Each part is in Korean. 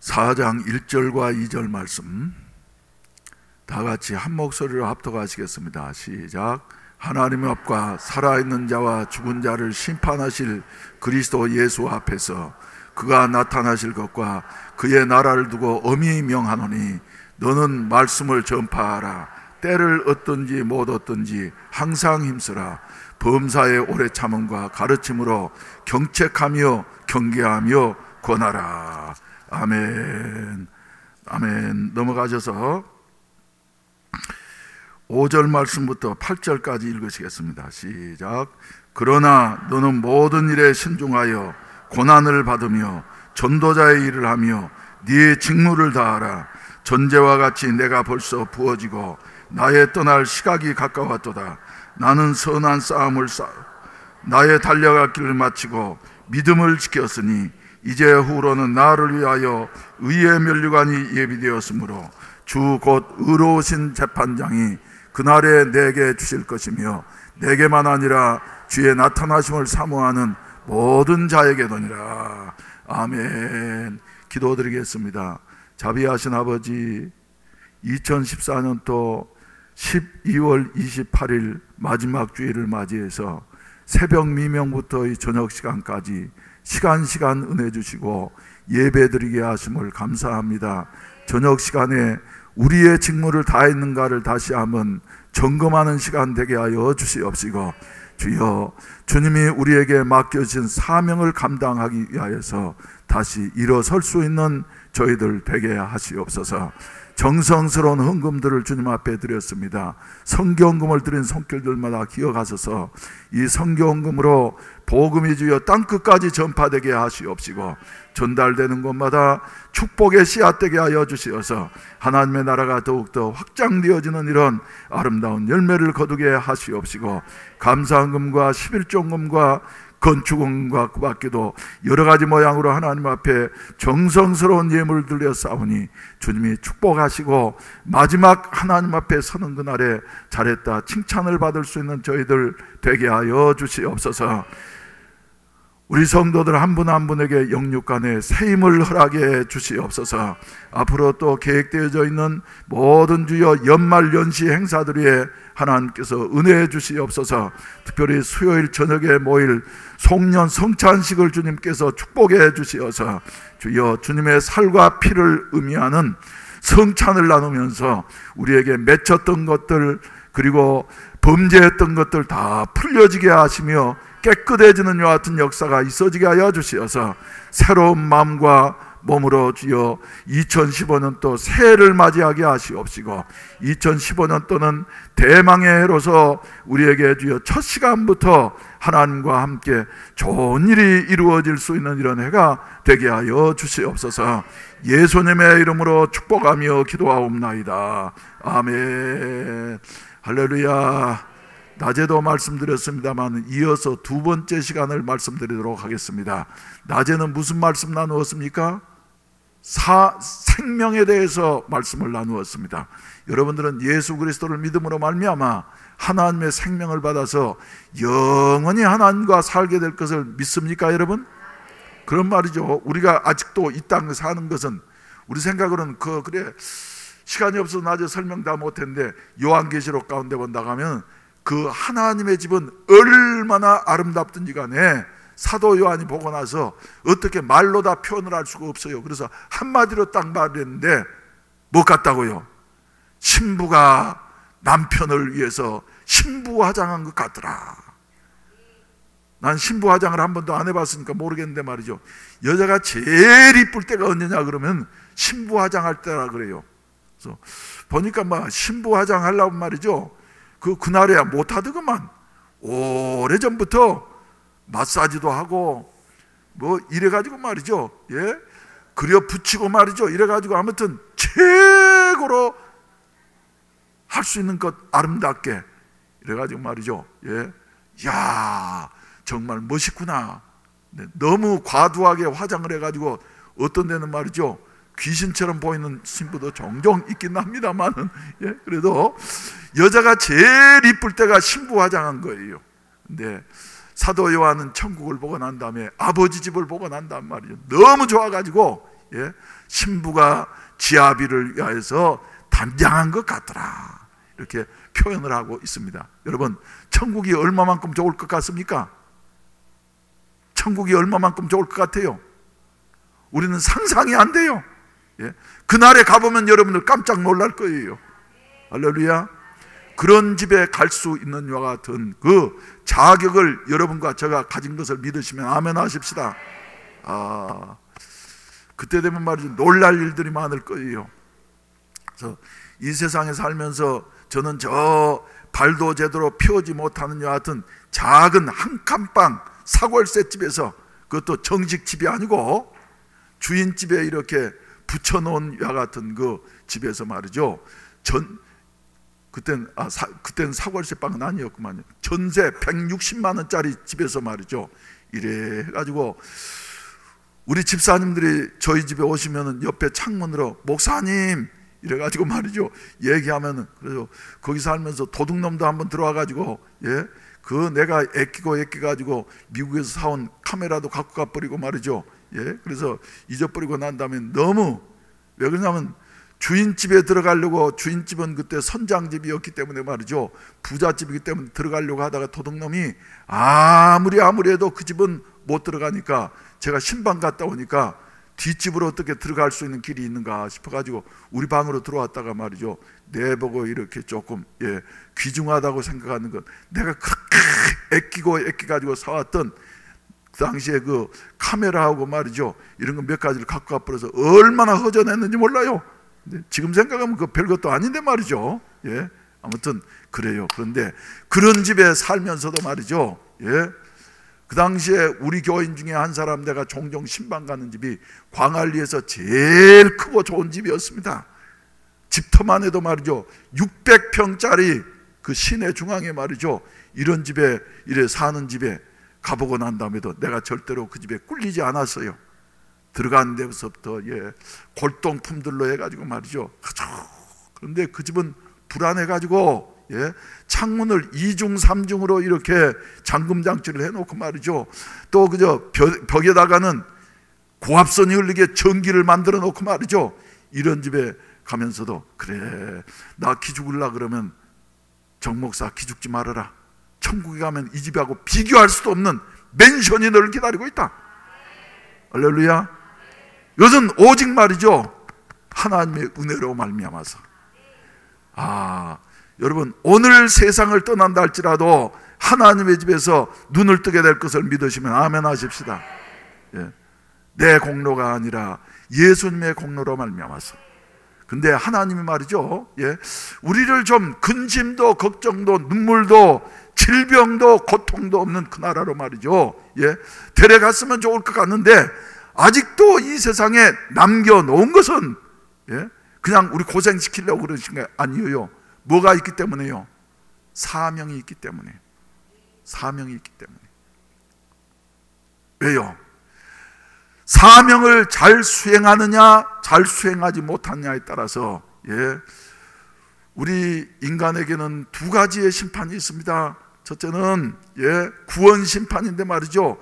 4장 1절과 2절 말씀 다 같이 한 목소리로 합독하시겠습니다. 시작. 하나님의 앞과 살아있는 자와 죽은 자를 심판하실 그리스도 예수 앞에서 그가 나타나실 것과 그의 나라를 두고 엄히 명하노니 너는 말씀을 전파하라. 때를 얻든지 못 얻든지 항상 힘쓰라. 범사의 오래 참음과 가르침으로 경책하며 경계하며 권하라. 아멘. 아멘. 넘어가셔서 5절 말씀부터 8절까지 읽으시겠습니다. 시작. 그러나 너는 모든 일에 신중하여 고난을 받으며 전도자의 일을 하며 네 직무를 다하라. 전제와 같이 내가 벌써 부어지고 나의 떠날 시각이 가까웠도다. 나는 선한 싸움을 나의 달려갈 길을 마치고 믿음을 지켰으니 이제 후로는 나를 위하여 의의 면류관이 예비되었으므로 주 곧 의로우신 재판장이 그날에 내게 주실 것이며 내게만 아니라 주의 나타나심을 사모하는 모든 자에게도니라. 아멘. 기도드리겠습니다. 자비하신 아버지, 2014년도 12월 28일 마지막 주일을 맞이해서 새벽 미명부터 이 저녁 시간까지 시간 은혜 주시고 예배드리게 하심을 감사합니다. 저녁 시간에 우리의 직무를 다했는가를 다시 한번 점검하는 시간 되게 하여 주시옵시고, 주여, 주님이 우리에게 맡겨주신 사명을 감당하기 위하여서 다시 일어설 수 있는 저희들 되게 하시옵소서. 정성스러운 헌금들을 주님 앞에 드렸습니다. 성경금을 드린 손길들마다 기억하셔서 이 성경금으로 복음이 주여 땅끝까지 전파되게 하시옵시고, 전달되는 곳마다 축복의 씨앗 되게 하여 주시어서 하나님의 나라가 더욱더 확장되어지는 이런 아름다운 열매를 거두게 하시옵시고, 감사헌금과 11조금과 건축원과 그 밖에도 여러 가지 모양으로 하나님 앞에 정성스러운 예물을 들려 싸우니 주님이 축복하시고 마지막 하나님 앞에 서는 그날에 잘했다 칭찬을 받을 수 있는 저희들 되게 하여 주시옵소서. 우리 성도들 한 분 한 분에게 영육간에 새 힘을 허락해 주시옵소서. 앞으로 또 계획되어져 있는 모든 주여 연말 연시 행사들 위에 하나님께서 은혜해 주시옵소서. 특별히 수요일 저녁에 모일 송년 성찬식을 주님께서 축복해 주시어서 주여 주님의 살과 피를 의미하는 성찬을 나누면서 우리에게 맺혔던 것들 그리고 범죄했던 것들 다 풀려지게 하시며 깨끗해지는 이와 같은 역사가 있어지게 하여 주시어서 새로운 마음과 몸으로 주여 2015년도 새해를 맞이하게 하시옵시고, 2015년도는 대망의 해로서 우리에게 주여 첫 시간부터 하나님과 함께 좋은 일이 이루어질 수 있는 이런 해가 되게 하여 주시옵소서. 예수님의 이름으로 축복하며 기도하옵나이다. 아멘. 할렐루야. 낮에도 말씀드렸습니다만 이어서 두 번째 시간을 말씀드리도록 하겠습니다. 낮에는 무슨 말씀 나누었습니까? 생명에 대해서 말씀을 나누었습니다. 여러분들은 예수 그리스도를 믿음으로 말미암아 하나님의 생명을 받아서 영원히 하나님과 살게 될 것을 믿습니까, 여러분? 그런 말이죠. 우리가 아직도 이 땅에 사는 것은 우리 생각으로는 그래 시간이 없어서 낮에 설명 다 못했는데 요한계시록 가운데 본다고 하면 그 하나님의 집은 얼마나 아름답든지 간에 사도 요한이 보고 나서 어떻게 말로 다 표현을 할 수가 없어요. 그래서 한마디로 딱 말했는데 뭐 같다고요? 신부가 남편을 위해서 신부 화장한 것 같더라. 난 신부 화장을 한 번도 안 해봤으니까 모르겠는데 말이죠. 여자가 제일 이쁠 때가 언제냐 그러면 신부 화장할 때라 그래요. 그래서 보니까 막 신부 화장하려고 말이죠. 그날에야 못하더구만. 오래전부터 마사지도 하고 뭐 이래가지고 말이죠. 예? 그려 붙이고 말이죠. 이래가지고 아무튼 최고로 할 수 있는 것 아름답게 이래가지고 말이죠. 예? 야 정말 멋있구나. 네, 너무 과도하게 화장을 해가지고 어떤 데는 말이죠. 귀신처럼 보이는 신부도 종종 있긴 합니다만은, 예, 그래도 여자가 제일 이쁠 때가 신부 화장한 거예요. 근데 사도 요한은 천국을 보고 난 다음에 아버지 집을 보고 난 다음 말이죠. 너무 좋아가지고 예? 신부가 지아비를 위하여서 단장한 것 같더라, 이렇게 표현을 하고 있습니다. 여러분, 천국이 얼마만큼 좋을 것 같습니까? 천국이 얼마만큼 좋을 것 같아요? 우리는 상상이 안 돼요. 예? 그날에 가보면 여러분들 깜짝 놀랄 거예요. 할렐루야. 그런 집에 갈 수 있는 이와 같은 그 자격을 여러분과 제가 가진 것을 믿으시면 아멘 하십시다. 그때 되면 말이죠, 놀랄 일들이 많을 거예요. 그래서 이 세상에 살면서 저는 저 발도 제대로 피우지 못하는 이와 같은 작은 한 칸방 사골세 집에서, 그것도 정식집이 아니고 주인집에 이렇게 붙여놓은 이와 같은 그 집에서 말이죠, 그땐 사골세 빵은 아니었구만요. 전세 160만 원짜리 집에서 말이죠, 이래 가지고 우리 집사님들이 저희 집에 오시면은 옆에 창문으로 목사님 이래가지고 말이죠, 얘기하면은, 그래서 거기 살면서 도둑놈도 한번 들어와가지고, 예, 그 내가 애끼가지고 미국에서 사온 카메라도 갖고 가버리고 말이죠, 예, 그래서 잊어버리고 난 다음에 너무, 왜 그러냐면 주인집에 들어가려고, 주인집은 그때 선장집이었기 때문에 말이죠, 부잣집이기 때문에 들어가려고 하다가 도둑놈이 아무리 해도 그 집은 못 들어가니까 제가 신방 갔다 오니까 뒷집으로 어떻게 들어갈 수 있는 길이 있는가 싶어가지고 우리 방으로 들어왔다가 말이죠, 내보고 이렇게 조금, 예, 귀중하다고 생각하는 건, 내가 그렇게 애끼가지고 사왔던 그 당시에 그 카메라하고 말이죠, 이런 거 몇 가지를 갖고 가버려서 얼마나 허전했는지 몰라요. 근데 지금 생각하면 그 별것도 아닌데 말이죠. 예, 아무튼 그래요. 그런데 그런 집에 살면서도 말이죠, 예, 그 당시에 우리 교인 중에 한 사람, 내가 종종 신방 가는 집이 광안리에서 제일 크고 좋은 집이었습니다. 집터만 해도 말이죠, 600평짜리 그 시내 중앙에 말이죠, 이런 집에, 이래 사는 집에 가보고 난 다음에도 내가 절대로 그 집에 꿀리지 않았어요. 들어간 데서부터, 예, 골동품들로 해가지고 말이죠. 그런데 그 집은 불안해가지고, 예, 창문을 2중 3중으로 이렇게 잠금 장치를 해놓고 말이죠, 또 그저 벽에다가는 고압선이 흘리게 전기를 만들어 놓고 말이죠, 이런 집에 가면서도, 그래, 나 기죽을라 그러면 정목사 기죽지 말아라, 천국에 가면 이 집하고 비교할 수도 없는 맨션이 너를 기다리고 있다. 할렐루야. 이것은 오직 말이죠, 하나님의 은혜로 말미암아서. 여러분, 오늘 세상을 떠난다 할지라도 하나님의 집에서 눈을 뜨게 될 것을 믿으시면 아멘 하십시다. 예. 내 공로가 아니라 예수님의 공로로 말미암아서. 근데 하나님이 말이죠, 예, 우리를 좀 근심도 걱정도 눈물도 질병도 고통도 없는 그 나라로 말이죠, 예, 데려갔으면 좋을 것 같는데 아직도 이 세상에 남겨놓은 것은, 예, 그냥 우리 고생시키려고 그러신 게 아니에요. 뭐가 있기 때문에요? 사명이 있기 때문에. 사명이 있기 때문에. 왜요? 사명을 잘 수행하느냐 잘 수행하지 못하느냐에 따라서, 예, 우리 인간에게는 두 가지의 심판이 있습니다. 첫째는, 예, 구원 심판인데 말이죠,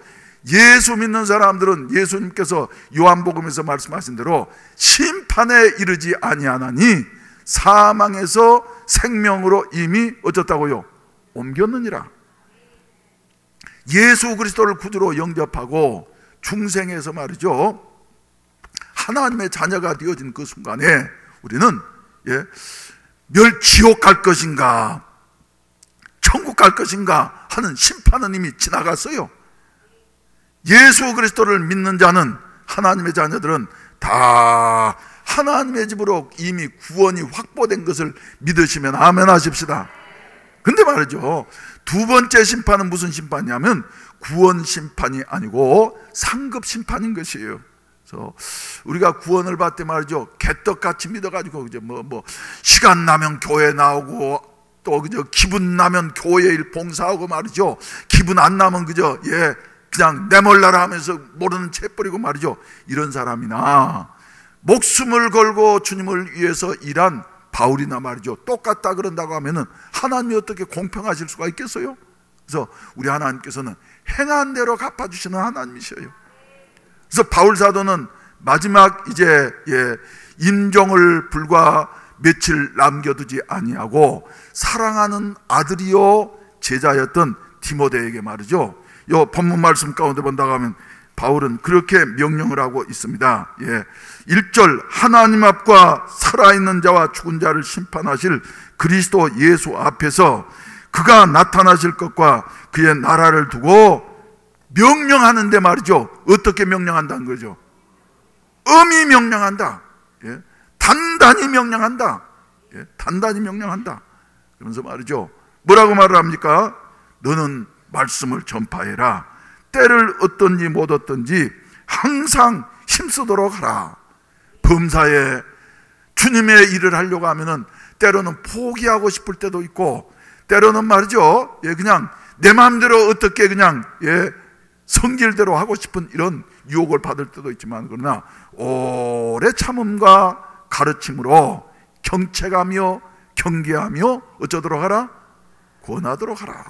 예수 믿는 사람들은 예수님께서 요한복음에서 말씀하신 대로 심판에 이르지 아니하나니 사망에서 생명으로 이미 어쩌다고요? 옮겼느니라. 예수 그리스도를 구주로 영접하고 중생에서 말이죠, 하나님의 자녀가 되어진 그 순간에 우리는, 예, 지옥 갈 것인가 천국 갈 것인가 하는 심판은 이미 지나갔어요. 예수 그리스도를 믿는 자는, 하나님의 자녀들은 다 하나님의 집으로 이미 구원이 확보된 것을 믿으시면 아멘 하십시다. 근데 말이죠, 두 번째 심판은 무슨 심판이냐면 구원 심판이 아니고 상급 심판인 것이에요. 그래서 우리가 구원을 받을 때 말이죠, 개떡같이 믿어가지고 그저 뭐 시간 나면 교회 나오고, 또 그저 기분 나면 교회 일 봉사하고 말이죠, 기분 안 나면 그저, 예, 그냥 내몰라라 하면서 모르는 채 뿌리고 말이죠, 이런 사람이나 목숨을 걸고 주님을 위해서 일한 바울이나 말이죠, 똑같다 그런다고 하면은 하나님이 어떻게 공평하실 수가 있겠어요? 그래서 우리 하나님께서는 행한 대로 갚아주시는 하나님이셔요. 그래서 바울 사도는 마지막 이제 임종을 불과 며칠 남겨두지 아니하고 사랑하는 아들이요 제자였던 디모데에게 말이죠. 요 본문 말씀 가운데 본다고 하면 바울은 그렇게 명령을 하고 있습니다. 1절 하나님 앞과 살아있는 자와 죽은 자를 심판하실 그리스도 예수 앞에서 그가 나타나실 것과 그의 나라를 두고 명령하는데 말이죠. 어떻게 명령한다는 거죠? 엄히 명령한다. 단단히 명령한다. 단단히 명령한다. 그러면서 말이죠. 뭐라고 말을 합니까? 너는 말씀을 전파해라. 때를 얻든지 못 얻든지 항상 힘쓰도록 하라. 범사에 주님의 일을 하려고 하면은 때로는 포기하고 싶을 때도 있고, 때로는 말이죠, 그냥 내 마음대로 어떻게 그냥 성질대로 하고 싶은 이런 유혹을 받을 때도 있지만, 그러나 오래 참음과 가르침으로 경책하며 경계하며 어쩌도록 하라? 권하도록 하라.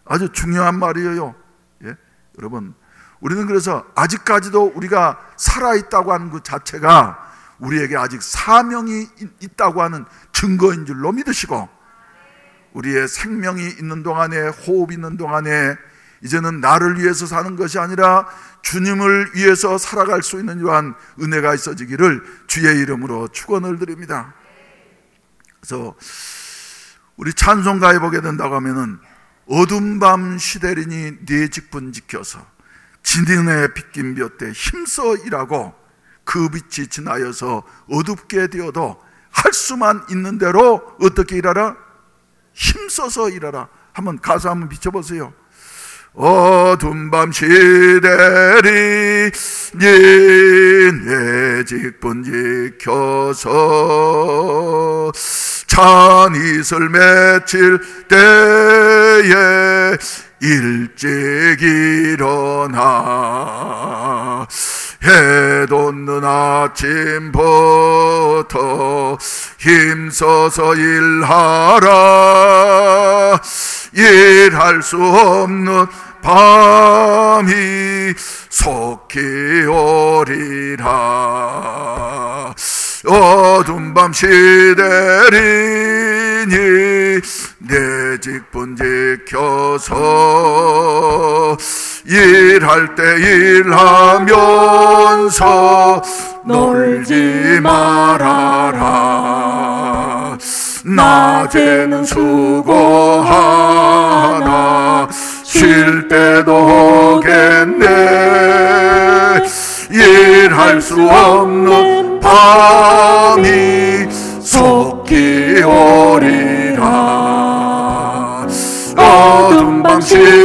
아주 중요한 말이에요. 여러분, 우리는 그래서 아직까지도 우리가 살아있다고 하는 그 자체가 우리에게 아직 사명이 있다고 하는 증거인 줄로 믿으시고, 우리의 생명이 있는 동안에, 호흡이 있는 동안에 이제는 나를 위해서 사는 것이 아니라 주님을 위해서 살아갈 수 있는 이러한 은혜가 있어지기를 주의 이름으로 축원을 드립니다. 그래서 우리 찬송가에 보게 된다고 하면은 어둠 밤 시대리니 네 직분 지켜서 진은의 빗긴 볕에 힘써 일하고 그 빛이 지나여서 어둡게 되어도 할 수만 있는 대로 어떻게 일하라? 힘써서 일하라. 한번 가사 한번 비춰보세요. 어둠 밤 시대리 네 직분 지켜서 찬 이슬 맺힐 때에 일찍 일어나 해 돋는 아침부터 힘써서 일하라. 일할 수 없는 밤이 속히 오리라. 어두운 밤 시대리니 내 직분 지켜서 일할 때 일하면서 놀지 말아라. 낮에는 수고하나 쉴 때도 오겠네. 일할 수 없는 밤이 속히 오리라. 어두운 밤 시대리니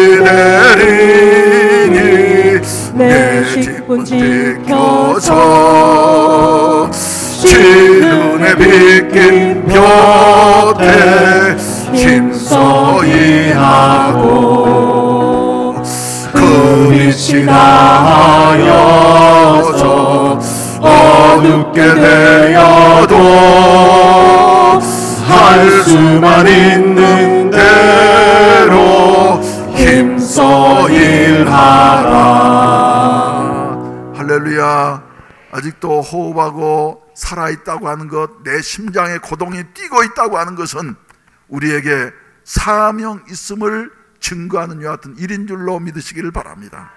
내 직분 지켜서 진눈에 빗긴 볕에 힘써 일하고 그 빛이 나하여서 어둡게 되어도 할 수만 있는 대로 힘써 일하라. 할렐루야. 아직도 호흡하고 살아있다고 하는 것, 내 심장에 고동이 뛰고 있다고 하는 것은 우리에게 사명 있음을 증거하는 여하튼 일인 줄로 믿으시기를 바랍니다.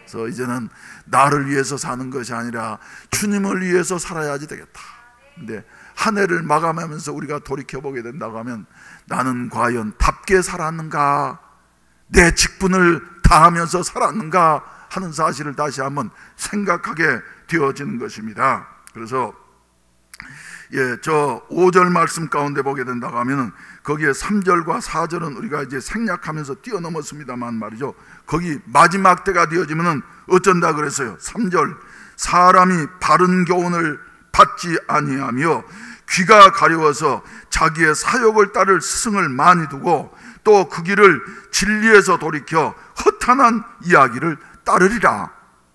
그래서 이제는 나를 위해서 사는 것이 아니라 주님을 위해서 살아야지 되겠다. 근데 한 해를 마감하면서 우리가 돌이켜보게 된다고 하면 나는 과연 답게 살았는가, 내 직분을 다하면서 살았는가 하는 사실을 다시 한번 생각하게 되어지는 것입니다. 그래서 저 5절 말씀 가운데 보게 된다고 하면은 거기에 3절과 4절은 우리가 이제 생략하면서 뛰어넘었습니다만 말이죠. 거기 마지막 때가 되어지면은 어쩐다 그랬어요. 3절 사람이 바른 교훈을 받지 아니하며 귀가 가려워서 자기의 사욕을 따를 스승을 많이 두고 또 그 길을 진리에서 돌이켜 허탄한 이야기를 따르리라.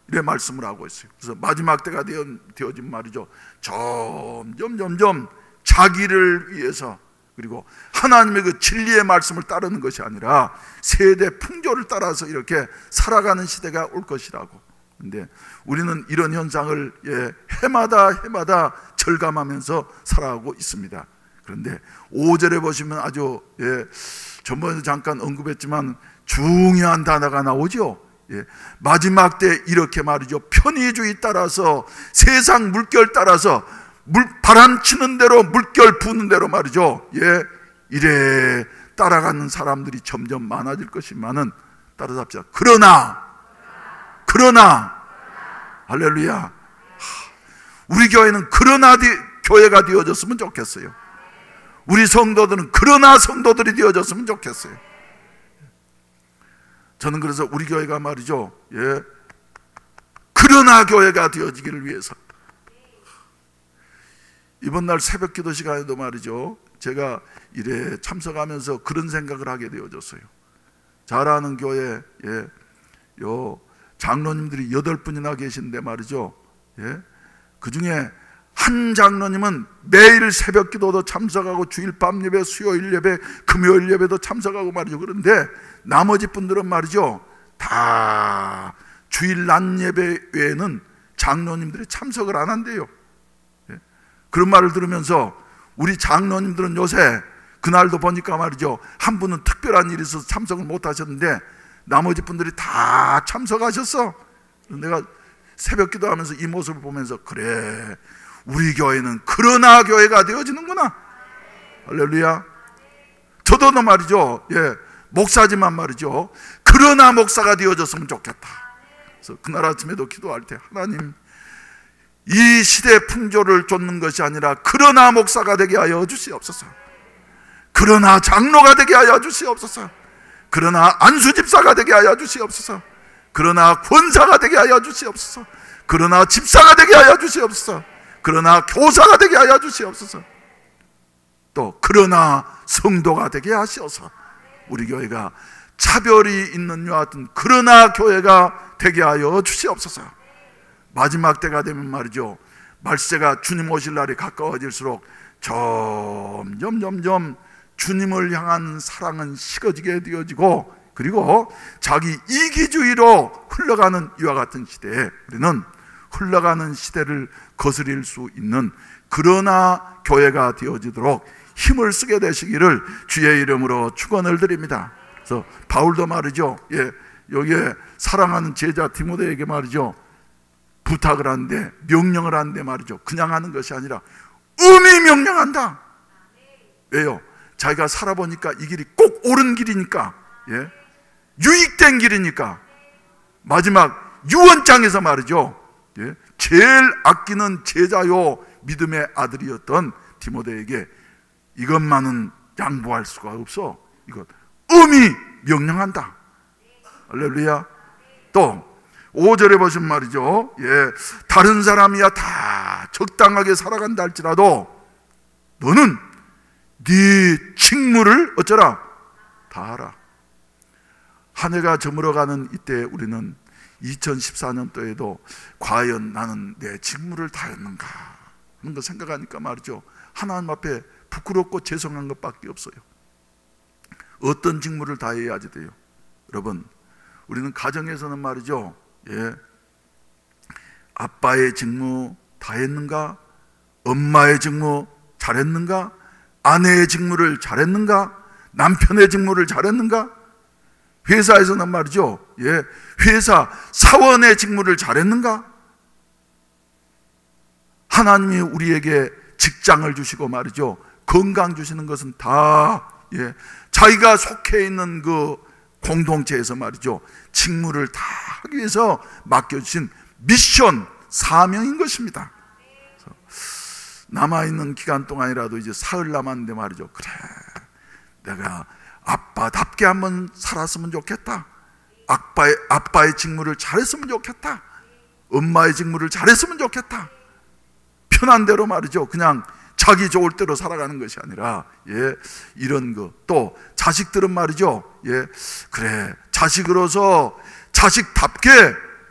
이래 말씀을 하고 있어요. 그래서 마지막 때가 되어진 말이죠. 점점 자기를 위해서 그리고 하나님의 그 진리의 말씀을 따르는 것이 아니라 세대 풍조를 따라서 이렇게 살아가는 시대가 올 것이라고. 근데 우리는 이런 현상을 해마다 절감하면서 살아가고 있습니다. 그런데 5절에 보시면 아주 전번에도 잠깐 언급했지만 중요한 단어가 나오죠. 마지막 때 이렇게 말이죠. 편의주의 따라서, 세상 물결 따라서, 바람 치는 대로, 물결 부는 대로 말이죠. 이래 따라가는 사람들이 점점 많아질 것이지만은 따라잡자. 그러나 할렐루야, 우리 교회는 그러나 교회가 되어졌으면 좋겠어요. 우리 성도들은 그러나 성도들이 되어졌으면 좋겠어요. 저는 그래서 우리 교회가 말이죠, 그러나 교회가 되어지기를 위해서 이번 날 새벽 기도 시간에도 말이죠, 제가 이래 참석하면서 그런 생각을 하게 되어졌어요. 잘 아는 교회 장로님들이 8분이나 계신데 말이죠, 그 중에 한 장로님은 매일 새벽 기도도 참석하고 주일 밤 예배, 수요일 예배, 금요일 예배도 참석하고 말이죠. 그런데 나머지 분들은 말이죠, 다 주일 낮 예배 외에는 장로님들이 참석을 안 한대요. 그런 말을 들으면서 우리 장로님들은 요새 그날도 보니까 말이죠, 한 분은 특별한 일이 있어서 참석을 못 하셨는데 나머지 분들이 다 참석하셨어. 내가 새벽 기도하면서 이 모습을 보면서 그래, 우리 교회는 그러나 교회가 되어지는구나. 할렐루야. 저도 말이죠, 목사지만 말이죠, 그러나 목사가 되어졌으면 좋겠다. 그래서 그날 아침에도 기도할 때, 하나님, 이 시대 풍조를 쫓는 것이 아니라 그러나 목사가 되게 하여 주시옵소서. 그러나 장로가 되게 하여 주시옵소서. 그러나 안수집사가 되게 하여 주시옵소서. 그러나 권사가 되게 하여 주시옵소서. 그러나 집사가 되게 하여 주시옵소서. 그러나 교사가 되게 하여 주시옵소서. 또 그러나 성도가 되게 하시옵소서. 우리 교회가 차별이 있는 이와 같은 그러나 교회가 되게 하여 주시옵소서. 마지막 때가 되면 말이죠, 말세가 주님 오실 날이 가까워질수록 점점 주님을 향한 사랑은 식어지게 되어지고, 그리고 자기 이기주의로 흘러가는 이와 같은 시대에 우리는 흘러가는 시대를 거스릴 수 있는 그러나 교회가 되어지도록 힘을 쓰게 되시기를 주의 이름으로 축원을 드립니다. 그래서 바울도 말이죠, 여기에 사랑하는 제자 디모데에게 말이죠, 부탁을 하는데, 명령을 하는데 말이죠, 그냥 하는 것이 아니라 음이 명령한다. 왜요? 자기가 살아보니까 이 길이 꼭 옳은 길이니까, 유익된 길이니까. 마지막 유언장에서 말이죠, 제일 아끼는 제자요 믿음의 아들이었던 디모데에게 이것만은 양보할 수가 없어. 이것 음이 명령한다. 할렐루야. 또 5절에 보시면 말이죠, 다른 사람이야 다 적당하게 살아간다 할지라도 너는 네 직무를 어쩌라? 다하라. 한 해가 저물어가는 이때 우리는 2014년도에도 과연 나는 내 직무를 다했는가 하는 거 생각하니까 말이죠, 하나님 앞에 부끄럽고 죄송한 것밖에 없어요. 어떤 직무를 다해야지 돼요? 여러분, 우리는 가정에서는 말이죠, 아빠의 직무 다했는가? 엄마의 직무 잘했는가? 아내의 직무를 잘했는가? 남편의 직무를 잘했는가? 회사에서는 말이죠, 회사 사원의 직무를 잘했는가? 하나님이 우리에게 직장을 주시고 말이죠, 건강 주시는 것은 다 자기가 속해 있는 그 공동체에서 말이죠, 직무를 다 하기 위해서 맡겨주신 미션, 사명인 것입니다. 남아있는 기간 동안이라도 이제 사흘 남았는데 말이죠, 그래, 내가 아빠답게 한번 살았으면 좋겠다. 아빠의 직무를 잘했으면 좋겠다. 엄마의 직무를 잘했으면 좋겠다. 편한 대로 말이죠, 그냥 자기 좋을 대로 살아가는 것이 아니라 이런 거. 또 자식들은 말이죠, 그래, 자식으로서 자식답게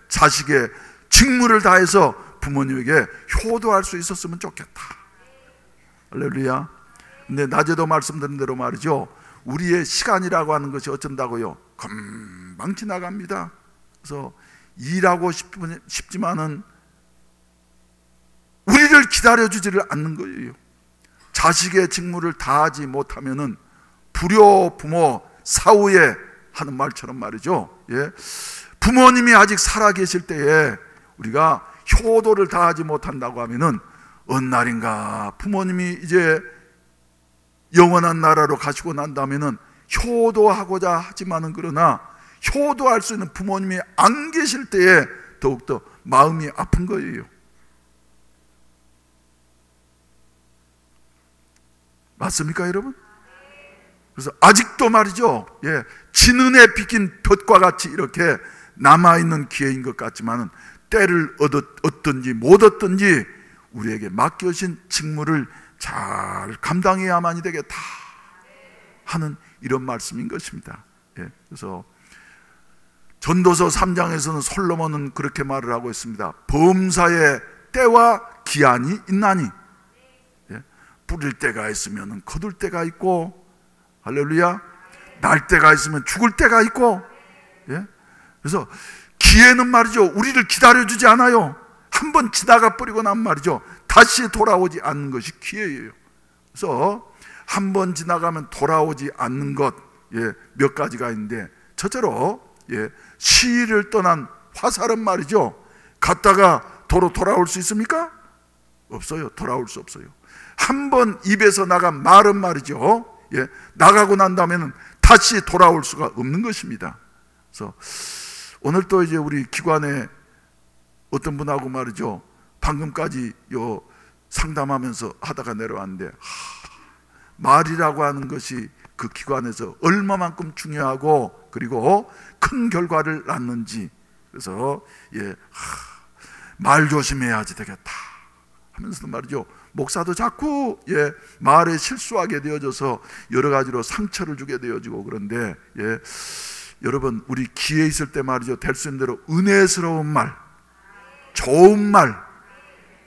자식의 직무를 다해서 부모님에게 효도할 수 있었으면 좋겠다. 할렐루야. 근데 낮에도 말씀드린 대로 말이죠, 우리의 시간이라고 하는 것이 어쩐다고요? 금방 지나갑니다. 그래서 일하고 싶지만은 우리를 기다려주지를 않는 거예요. 자식의 직무를 다하지 못하면은 불효 부모 사후에 하는 말처럼 말이죠. 예. 부모님이 아직 살아계실 때에 우리가 효도를 다하지 못한다고 하면은 어느 날인가 부모님이 이제 영원한 나라로 가시고 난다면은 효도하고자 하지만은 그러나 효도할 수 있는 부모님이 안 계실 때에 더욱더 마음이 아픈 거예요. 맞습니까, 여러분? 그래서 아직도 말이죠, 예, 진은에 비긴 볕과 같이 이렇게 남아있는 기회인 것 같지만은 때를 얻든지 못 얻든지 우리에게 맡겨진 직무를 잘 감당해야만이 되겠다 하는 이런 말씀인 것입니다. 예, 그래서 전도서 3장에서는 솔로몬은 그렇게 말을 하고 있습니다. 범사의 때와 기한이 있나니, 예, 뿌릴 때가 있으면 거둘 때가 있고, 할렐루야, 날 때가 있으면 죽을 때가 있고, 예? 그래서 기회는 말이죠, 우리를 기다려주지 않아요. 한번 지나가 버리고 나면 말이죠, 다시 돌아오지 않는 것이 기회예요. 그래서 한번 지나가면 돌아오지 않는 것, 예, 몇 가지가 있는데, 첫째로, 예, 시를 떠난 화살은 말이죠, 갔다가 도로 돌아올 수 있습니까? 없어요. 돌아올 수 없어요. 한번 입에서 나간 말은 말이죠, 예, 나가고 난 다음에는 다시 돌아올 수가 없는 것입니다. 그래서 오늘 또 이제 우리 기관에 어떤 분하고 말이죠, 방금까지 요 상담하면서 하다가 내려왔는데, 말이라고 하는 것이 그 기관에서 얼마만큼 중요하고 그리고 큰 결과를 낳는지, 그래서 예, 말 조심해야지 되겠다 하면서도 말이죠, 목사도 자꾸 예, 말에 실수하게 되어져서 여러 가지로 상처를 주게 되어지고, 그런데 예, 여러분 우리 기회 있을 때 말이죠, 될 수 있는 대로 은혜스러운 말, 좋은 말,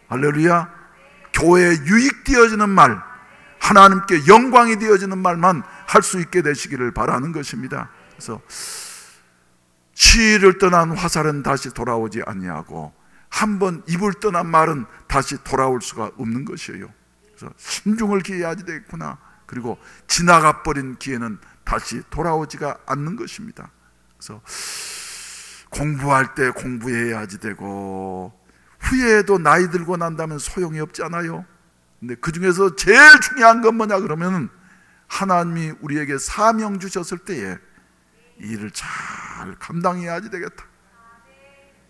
할렐루야, 교회에 유익되어지는 말, 하나님께 영광이 되어지는 말만 할 수 있게 되시기를 바라는 것입니다. 그래서 시를 떠난 화살은 다시 돌아오지 아니하고 한번 입을 떠난 말은 다시 돌아올 수가 없는 것이에요. 그래서 신중을 기해야지 되겠구나. 그리고 지나가 버린 기회는 다시 돌아오지가 않는 것입니다. 그래서 공부할 때 공부해야지 되고, 후회해도 나이 들고 난다면 소용이 없잖아요. 근데 그 중에서 제일 중요한 건 뭐냐 그러면, 하나님이 우리에게 사명 주셨을 때에 이 일을 잘 감당해야지 되겠다.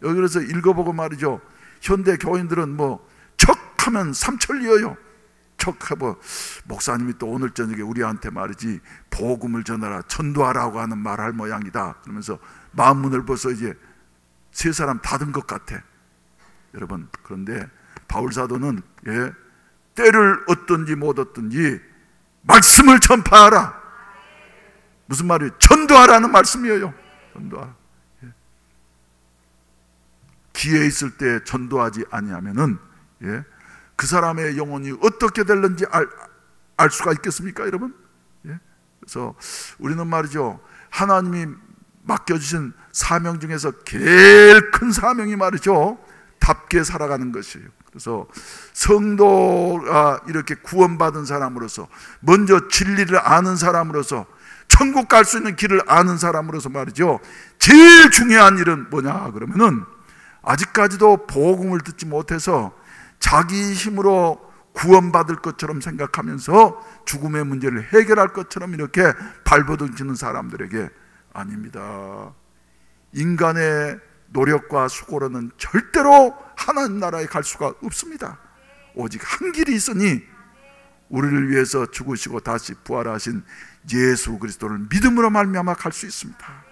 여기 그래서 읽어보고 말이죠, 현대 교인들은 뭐 척하면 삼천리여요. 척하고, 목사님이 또 오늘 저녁에 우리한테 말이지 복음을 전하라, 전도하라고 하는 말할 모양이다 그러면서 마음문을 벌써 이제 세 사람 닫은 것 같아. 여러분, 그런데 바울사도는 예, 때를 얻든지 못 얻든지 말씀을 전파하라. 무슨 말이에요? 전도하라는 말씀이에요. 전도하라. 예. 기회 있을 때 전도하지 아니하면은 예, 그 사람의 영혼이 어떻게 될는지 알 수가 있겠습니까, 여러분? 예? 그래서 우리는 말이죠, 하나님이 맡겨주신 사명 중에서 제일 큰 사명이 말이죠, 답게 살아가는 것이에요. 그래서 성도가 이렇게 구원받은 사람으로서, 먼저 진리를 아는 사람으로서, 천국 갈 수 있는 길을 아는 사람으로서 말이죠, 제일 중요한 일은 뭐냐 그러면은, 아직까지도 복음을 듣지 못해서 자기 힘으로 구원받을 것처럼 생각하면서 죽음의 문제를 해결할 것처럼 이렇게 발버둥치는 사람들에게 아닙니다. 인간의 노력과 수고로는 절대로 하나님 나라에 갈 수가 없습니다. 오직 한 길이 있으니, 우리를 위해서 죽으시고 다시 부활하신 예수 그리스도를 믿음으로 말미암아 갈 수 있습니다.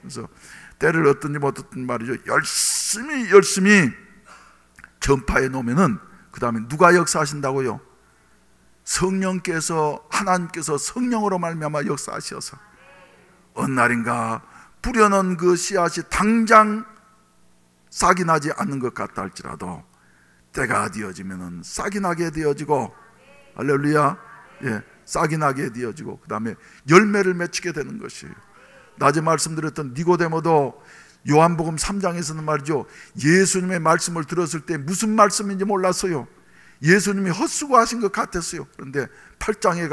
그래서 때를 얻든지 못 얻든 말이죠, 열심히 전파해 놓으면은 그 다음에 누가 역사하신다고요? 성령께서, 하나님께서 성령으로 말미암아 역사하셔서 어느 날인가 뿌려놓은 그 씨앗이 당장 싹이 나지 않는 것 같다 할지라도 때가 되어지면은 싹이 나게 되어지고, 할렐루야, 예, 싹이 나게 되어지고 그 다음에 열매를 맺히게 되는 것이에요. 낮에 말씀드렸던 니고데모도 요한복음 3장에서는 말이죠, 예수님의 말씀을 들었을 때 무슨 말씀인지 몰랐어요. 예수님이 헛수고하신 것 같았어요. 그런데 8장에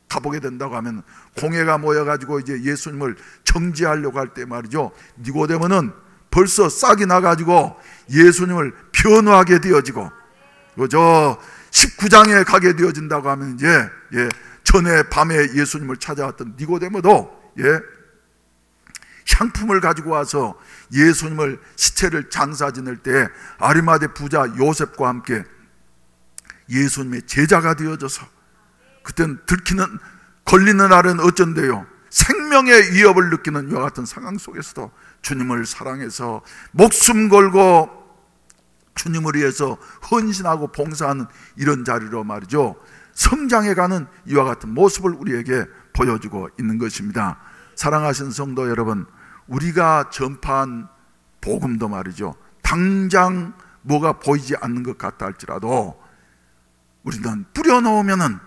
가보게 된다고 하면 공회가 모여가지고 이제 예수님을 정죄하려고 할 때 말이죠, 니고데모는 벌써 싹이 나가지고 예수님을 변호하게 되어지고, 저 19장에 가게 되어진다고 하면 이제 전에 밤에 예수님을 찾아왔던 니고데모도 향품을 가지고 와서 예수님을 시체를 장사 지낼 때 아리마대 부자 요셉과 함께 예수님의 제자가 되어져서, 그땐 걸리는 날은 어쩐데요, 생명의 위협을 느끼는 이와 같은 상황 속에서도 주님을 사랑해서 목숨 걸고 주님을 위해서 헌신하고 봉사하는 이런 자리로 말이죠, 성장해가는 이와 같은 모습을 우리에게 보여주고 있는 것입니다. 사랑하시는 성도 여러분, 우리가 전파한 복음도 말이죠, 당장 뭐가 보이지 않는 것 같다 할지라도 우리는 뿌려놓으면은,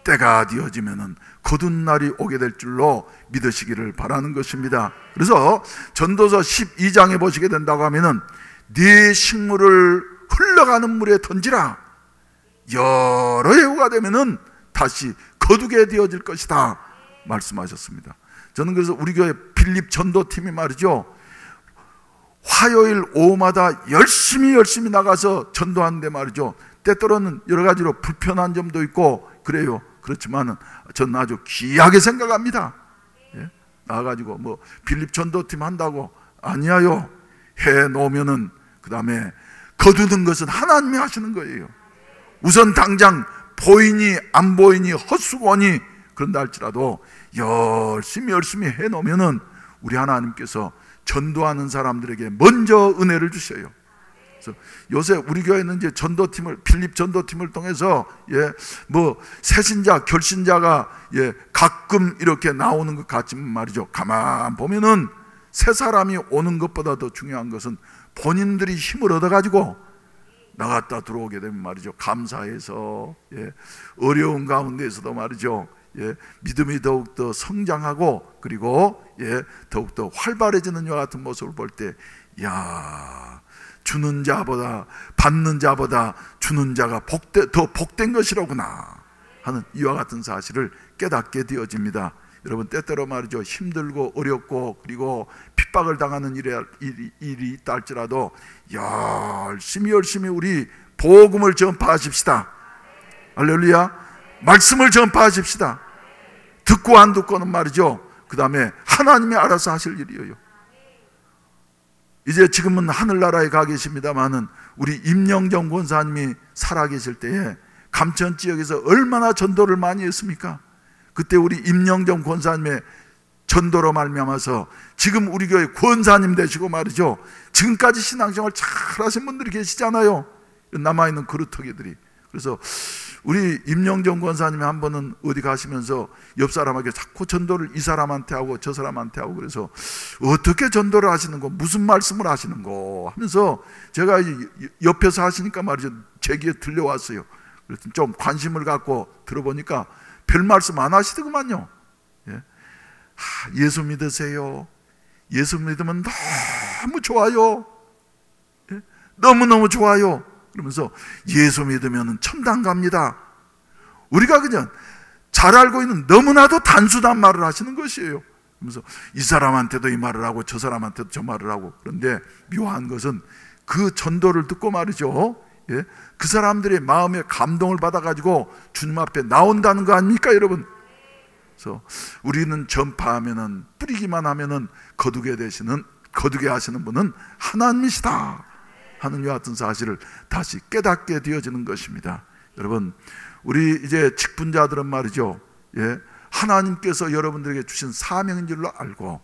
때가 되어지면은 거둔 날이 오게 될 줄로 믿으시기를 바라는 것입니다. 그래서 전도서 12장에 보시게 된다고 하면은 네 식물을 흘러가는 물에 던지라. 여러 해후가 되면은 다시 거두게 되어질 것이다 말씀하셨습니다. 저는 그래서 우리 교회 필립 전도팀이 말이죠, 화요일 오후마다 열심히 나가서 전도하는데 말이죠, 때때로는 여러 가지로 불편한 점도 있고 그래요. 그렇지만 저는 아주 귀하게 생각합니다. 나가가지고 뭐 필립 전도팀 한다고 아니야요. 해 놓으면은 그 다음에 거두는 것은 하나님이 하시는 거예요. 우선 당장 보이니 안 보이니 헛수고니 그런다 할지라도 열심히 해 놓으면은 우리 하나님께서 전도하는 사람들에게 먼저 은혜를 주셔요. 그래서 요새 우리 교회는 이제 전도팀을, 필립 전도팀을 통해서 뭐 새신자, 결신자가 가끔 이렇게 나오는 것 같지만 말이죠, 가만 보면은 새 사람이 오는 것보다 더 중요한 것은 본인들이 힘을 얻어가지고 나갔다 들어오게 되면 말이죠, 감사해서 어려운 가운데에서도 말이죠, 믿음이 더욱더 성장하고 그리고 더욱더 활발해지는 이와 같은 모습을 볼 때, 야, 주는 자보다 받는 자보다 주는 자가 더 복된 것이로구나 하는 이와 같은 사실을 깨닫게 되어집니다. 여러분, 때때로 말이죠, 힘들고 어렵고 그리고 핍박을 당하는 일이 있다 할지라도 열심히 우리 복음을 전파하십시다. 할렐루야. 말씀을 전파하십시다. 듣고 안 듣고는 말이죠, 그 다음에 하나님이 알아서 하실 일이에요. 이제 지금은 하늘나라에 가 계십니다마는 우리 임영정 권사님이 살아계실 때에 감천 지역에서 얼마나 전도를 많이 했습니까? 그때 우리 임영정 권사님의 전도로 말미암아서 지금 우리 교회 권사님 되시고 말이죠, 지금까지 신앙생활 잘 하신 분들이 계시잖아요, 남아있는 그루터기들이. 그래서 우리 임영정 권사님이 한 번은 어디 가시면서 옆 사람에게 자꾸 전도를 이 사람한테 하고 저 사람한테 하고, 그래서 어떻게 전도를 하시는 거, 무슨 말씀을 하시는 거 하면서 제가 옆에서 하시니까 말이죠, 제 귀에 들려왔어요. 그래서 좀 관심을 갖고 들어보니까 별 말씀 안 하시더구만요. 예수 믿으세요. 예수 믿으면 너무 좋아요. 너무너무 좋아요. 그러면서 예수 믿으면 천당 갑니다. 우리가 그냥 잘 알고 있는 너무나도 단순한 말을 하시는 것이에요. 그러면서 이 사람한테도 이 말을 하고 저 사람한테도 저 말을 하고, 그런데 묘한 것은 그 전도를 듣고 말이죠, 그 사람들의 마음에 감동을 받아가지고 주님 앞에 나온다는 거 아닙니까, 여러분? 그래서 우리는 전파하면은, 뿌리기만 하면은 거두게 하시는 분은 하나님이시다 하는 이와 같은 사실을 다시 깨닫게 되어지는 것입니다. 여러분, 우리 이제 직분자들은 말이죠, 하나님께서 여러분들에게 주신 사명인 줄로 알고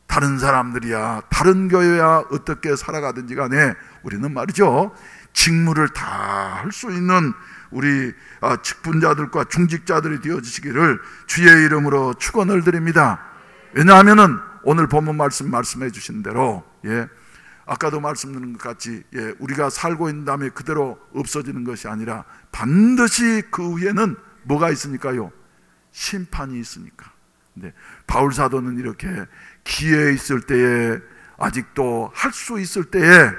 다른 사람들이야, 다른 교회야 어떻게 살아가든지 간에 우리는 말이죠, 직무를 다 할 수 있는 우리 직분자들과 중직자들이 되어주시기를 주의 이름으로 축원을 드립니다. 왜냐하면은 오늘 본문 말씀해 주신 대로, 아까도 말씀드린 것 같이 우리가 살고 있는 다음에 그대로 없어지는 것이 아니라 반드시 그 위에는 뭐가 있으니까요? 심판이 있으니까. 근데 바울 사도는 이렇게 기회에 있을 때에, 아직도 할 수 있을 때에,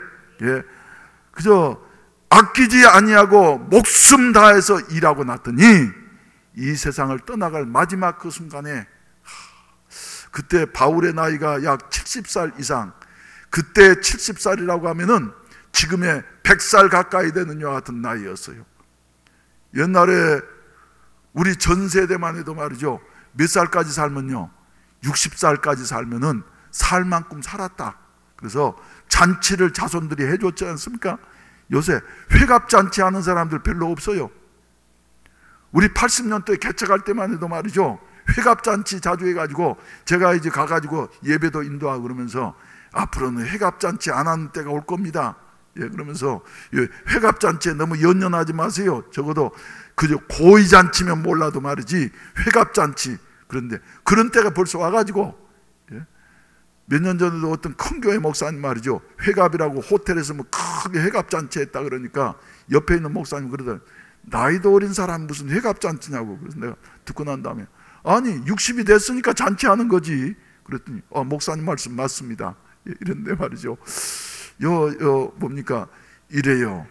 그저 아끼지 아니하고 목숨 다해서 일하고 났더니 이 세상을 떠나갈 마지막 그 순간에, 그때 바울의 나이가 약 70살 이상, 그때 70살이라고 하면은 지금의 100살 가까이 되는 여 같은 나이였어요. 옛날에 우리 전 세대만 해도 말이죠, 몇 살까지 살면요, 60살까지 살면은 살 만큼 살았다. 그래서 잔치를 자손들이 해줬지 않습니까? 요새 회갑잔치 하는 사람들 별로 없어요. 우리 80년도에 개척할 때만 해도 말이죠, 회갑잔치 자주 해가지고 제가 이제 가가지고 예배도 인도하고 그러면서 앞으로는 회갑잔치 안 하는 때가 올 겁니다. 그러면서 회갑잔치에 너무 연연하지 마세요. 적어도 그저 고의잔치면 몰라도 말이지, 회갑잔치, 그런데 그런 때가 벌써 와가지고, 몇 년 전에도 어떤 큰 교회 목사님 말이죠, 회갑이라고 호텔에서 뭐 크게 회갑잔치 했다 그러니까 옆에 있는 목사님 그러더니, 나이도 어린 사람 무슨 회갑잔치냐고. 그래서 내가 듣고 난 다음에, 아니 60이 됐으니까 잔치하는 거지. 그랬더니 목사님 말씀 맞습니다. 이런데 말이죠, 뭡니까 이래요.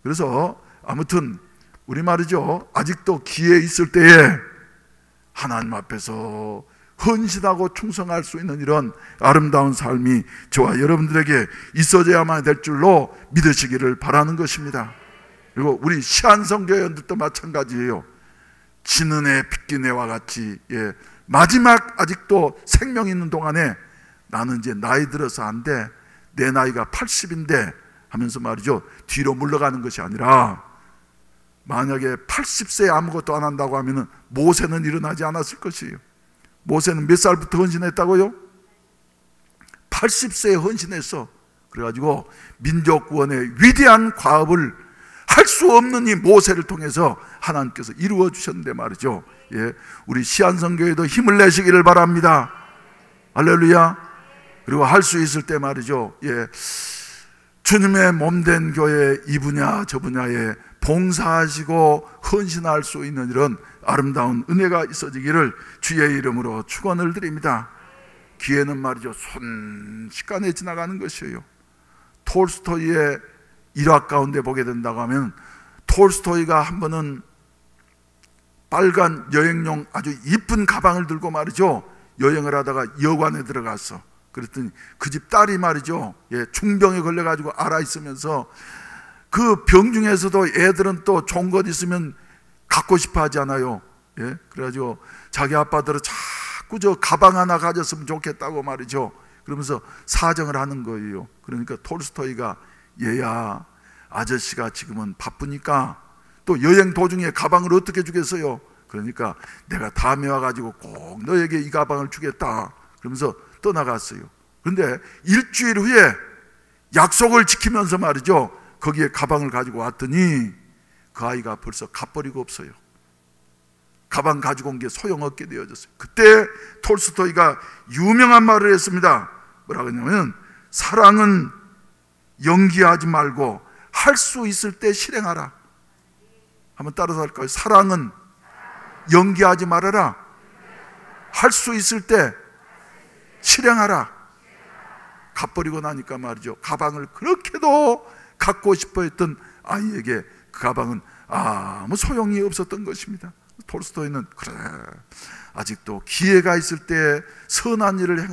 그래서 아무튼 우리 말이죠, 아직도 기회 있을 때에 하나님 앞에서 헌신하고 충성할 수 있는 이런 아름다운 삶이 저와 여러분들에게 있어져야만 될 줄로 믿으시기를 바라는 것입니다. 그리고 우리 시한성교회원들도 마찬가지예요. 지는 해 빗기내와 같이, 마지막 아직도 생명 있는 동안에 나는 이제 나이 들어서 안 돼, 내 나이가 80인데 하면서 말이죠, 뒤로 물러가는 것이 아니라, 만약에 80세에 아무것도 안 한다고 하면은 모세는 일어나지 않았을 것이에요. 모세는 몇 살부터 헌신했다고요? 80세에 헌신했어. 그래가지고 민족 구원의 위대한 과업을 할 수 없는 이 모세를 통해서 하나님께서 이루어 주셨는데 말이죠, 우리 시한성교회도 힘을 내시기를 바랍니다. 할렐루야. 그리고 할 수 있을 때 말이죠, 주님의 몸된 교회 이 분야 저 분야에 봉사하시고 헌신할 수 있는 이런 아름다운 은혜가 있어지기를 주의 이름으로 축원을 드립니다. 기회는 말이죠, 순식간에 지나가는 것이에요. 톨스토이의 일화 가운데 보게 된다고 하면, 톨스토이가 한 번은 빨간 여행용 아주 이쁜 가방을 들고 말이죠, 여행을 하다가 여관에 들어갔어. 그랬더니 그 집 딸이 말이죠, 중병에 걸려가지고 알아있으면서, 그 병 중에서도 애들은 또 좋은 것 있으면 갖고 싶어 하지 않아요. 그래가지고 자기 아빠들은 자꾸 저 가방 하나 가졌으면 좋겠다고 말이죠. 그러면서 사정을 하는 거예요. 그러니까 톨스토이가, 얘야, 아저씨가 지금은 바쁘니까 또 여행 도중에 가방을 어떻게 주겠어요? 그러니까 내가 다음에 와가지고 꼭 너에게 이 가방을 주겠다. 그러면서 떠나갔어요. 그런데 일주일 후에 약속을 지키면서 말이죠, 거기에 가방을 가지고 왔더니 그 아이가 벌써 갚버리고 없어요. 가방 가지고 온 게 소용없게 되어졌어요. 그때 톨스토이가 유명한 말을 했습니다. 뭐라고 했냐면, 사랑은 연기하지 말고 할 수 있을 때 실행하라. 한번 따라서 할까요? 사랑은 연기하지 말아라. 할 수 있을 때 실행하라. 갚버리고 나니까 말이죠, 가방을 그렇게도 갖고 싶어 했던 아이에게 그 가방은 아무 소용이 없었던 것입니다. 톨스토이는, 그래, 아직도 기회가 있을 때 선한 일을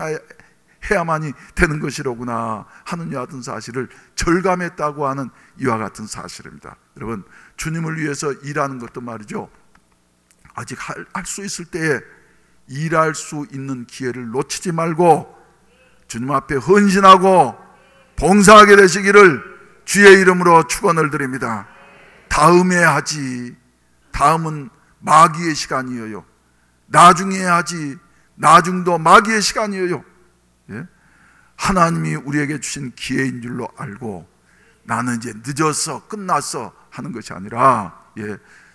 해야만이 되는 것이로구나 하는 이와 같은 사실을 절감했다고 하는 이와 같은 사실입니다. 여러분, 주님을 위해서 일하는 것도 말이죠, 아직 할 수 있을 때에 일할 수 있는 기회를 놓치지 말고 주님 앞에 헌신하고 봉사하게 되시기를 주의 이름으로 축원을 드립니다. 다음에 하지, 다음은 마귀의 시간이에요. 나중에 하지, 나중도 마귀의 시간이에요. 하나님이 우리에게 주신 기회인 줄로 알고 나는 이제 늦었어, 끝났어 하는 것이 아니라,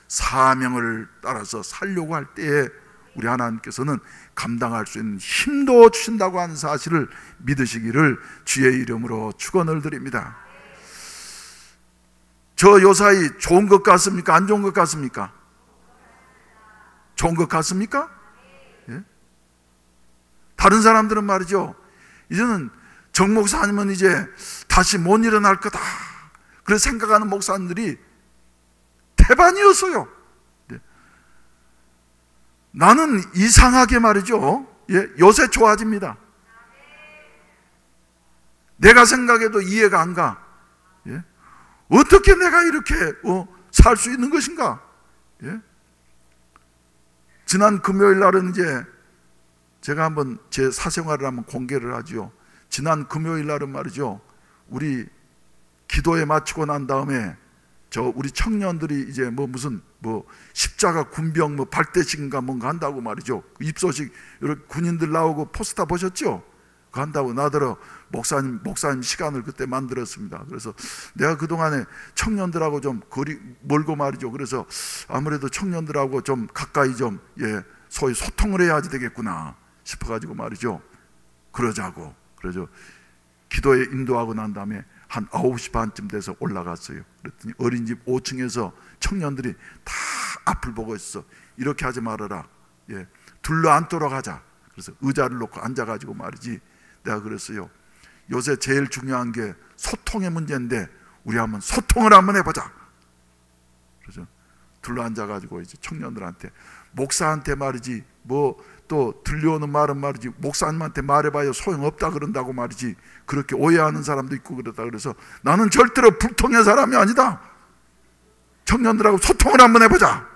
사명을 따라서 살려고 할 때에 우리 하나님께서는 감당할 수 있는 힘도 주신다고 하는 사실을 믿으시기를 주의 이름으로 축원을 드립니다. 저 요사이 좋은 것 같습니까? 안 좋은 것 같습니까? 좋은 것 같습니까? 다른 사람들은 말이죠, 이제는 정 목사님은 이제 다시 못 일어날 거다, 그래서 생각하는 목사님들이 대반이었어요. 나는 이상하게 말이죠, 요새 좋아집니다. 내가 생각해도 이해가 안 가. 어떻게 내가 이렇게 살 수 있는 것인가? 지난 금요일 날은 이제 제가 한번 제 사생활을 한번 공개를 하죠. 지난 금요일 날은 말이죠, 우리 기도에 마치고 난 다음에 우리 청년들이 이제 무슨 십자가 군병 발대식인가 뭔가 한다고 말이죠. 입소식 이렇게 군인들 나오고 포스터 보셨죠? 그거 한다고 나더러 목사님 시간을 그때 만들었습니다. 그래서 내가 그동안에 청년들하고 좀 거리 멀고 말이죠. 그래서 아무래도 청년들하고 좀 가까이 좀 소위 소통을 해야지 되겠구나 싶어가지고 말이죠. 그러자고. 그래서 기도에 인도하고 난 다음에 한 9시 반쯤 돼서 올라갔어요. 그랬더니 어린이집 5층에서 청년들이 다 앞을 보고 있어. 이렇게 하지 말아라. 둘러 앉도록 하자. 그래서 의자를 놓고 앉아가지고 말이지, 내가 그랬어요. 요새 제일 중요한 게 소통의 문제인데 우리 한번 소통을 한번 해보자. 그래서 둘러 앉아가지고 이제 청년들한테, 목사한테 말이지 또 들려오는 말은 말이지 목사님한테 말해봐야 소용없다 그런다고 말이지, 그렇게 오해하는 사람도 있고 그러다. 그래서 나는 절대로 불통의 사람이 아니다. 청년들하고 소통을 한번 해보자.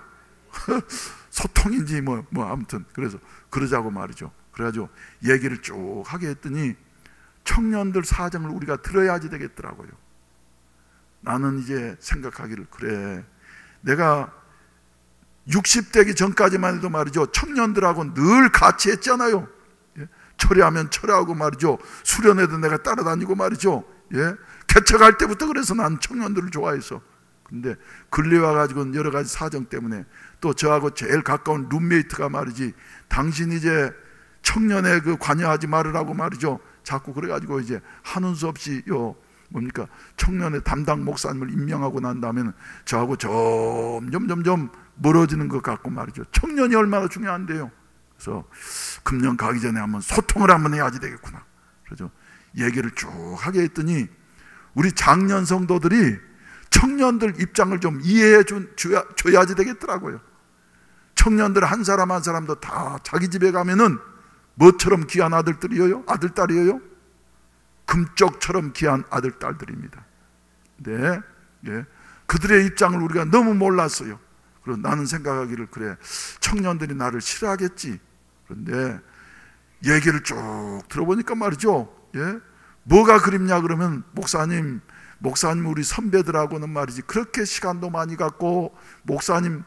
소통인지 아무튼 그래서 그러자고 말이죠. 그래가지고 얘기를 쭉 하게 했더니 청년들 사정을 우리가 들어야지 되겠더라고요. 나는 이제 생각하기를, 그래, 내가 60대기 전까지만 해도 말이죠, 청년들하고 늘 같이 했잖아요. 철회하면 철회하고 말이죠, 수련회도 내가 따라다니고 말이죠. 개척할 때부터 그래서 난 청년들을 좋아해서. 근데 근래 와가지고는 여러 가지 사정 때문에 또 저하고 제일 가까운 룸메이트가 말이지, 당신 이제 청년에 관여하지 말으라고 말이죠. 자꾸 그래가지고 이제 하는 수 없이 청년의 담당 목사님을 임명하고 난 다음에는 저하고 점점 멀어지는 것 같고 말이죠. 청년이 얼마나 중요한데요. 그래서 금년 가기 전에 한번 소통을 한번 해야지 되겠구나. 그래서 얘기를 쭉 하게 했더니 우리 장년 성도들이 청년들 입장을 좀 이해해 줘야지 되겠더라고요. 청년들 한 사람 한 사람도 다 자기 집에 가면은 뭐처럼 귀한 아들들이에요? 아들딸이에요? 금쪽처럼 귀한 아들딸들입니다. 네. 그들의 입장을 우리가 너무 몰랐어요. 그래서 나는 생각하기를, 그래, 청년들이 나를 싫어하겠지. 그런데 얘기를 쭉 들어보니까 말이죠, 뭐가 그립냐 그러면, 목사님 우리 선배들하고는 말이지 그렇게 시간도 많이 갖고, 목사님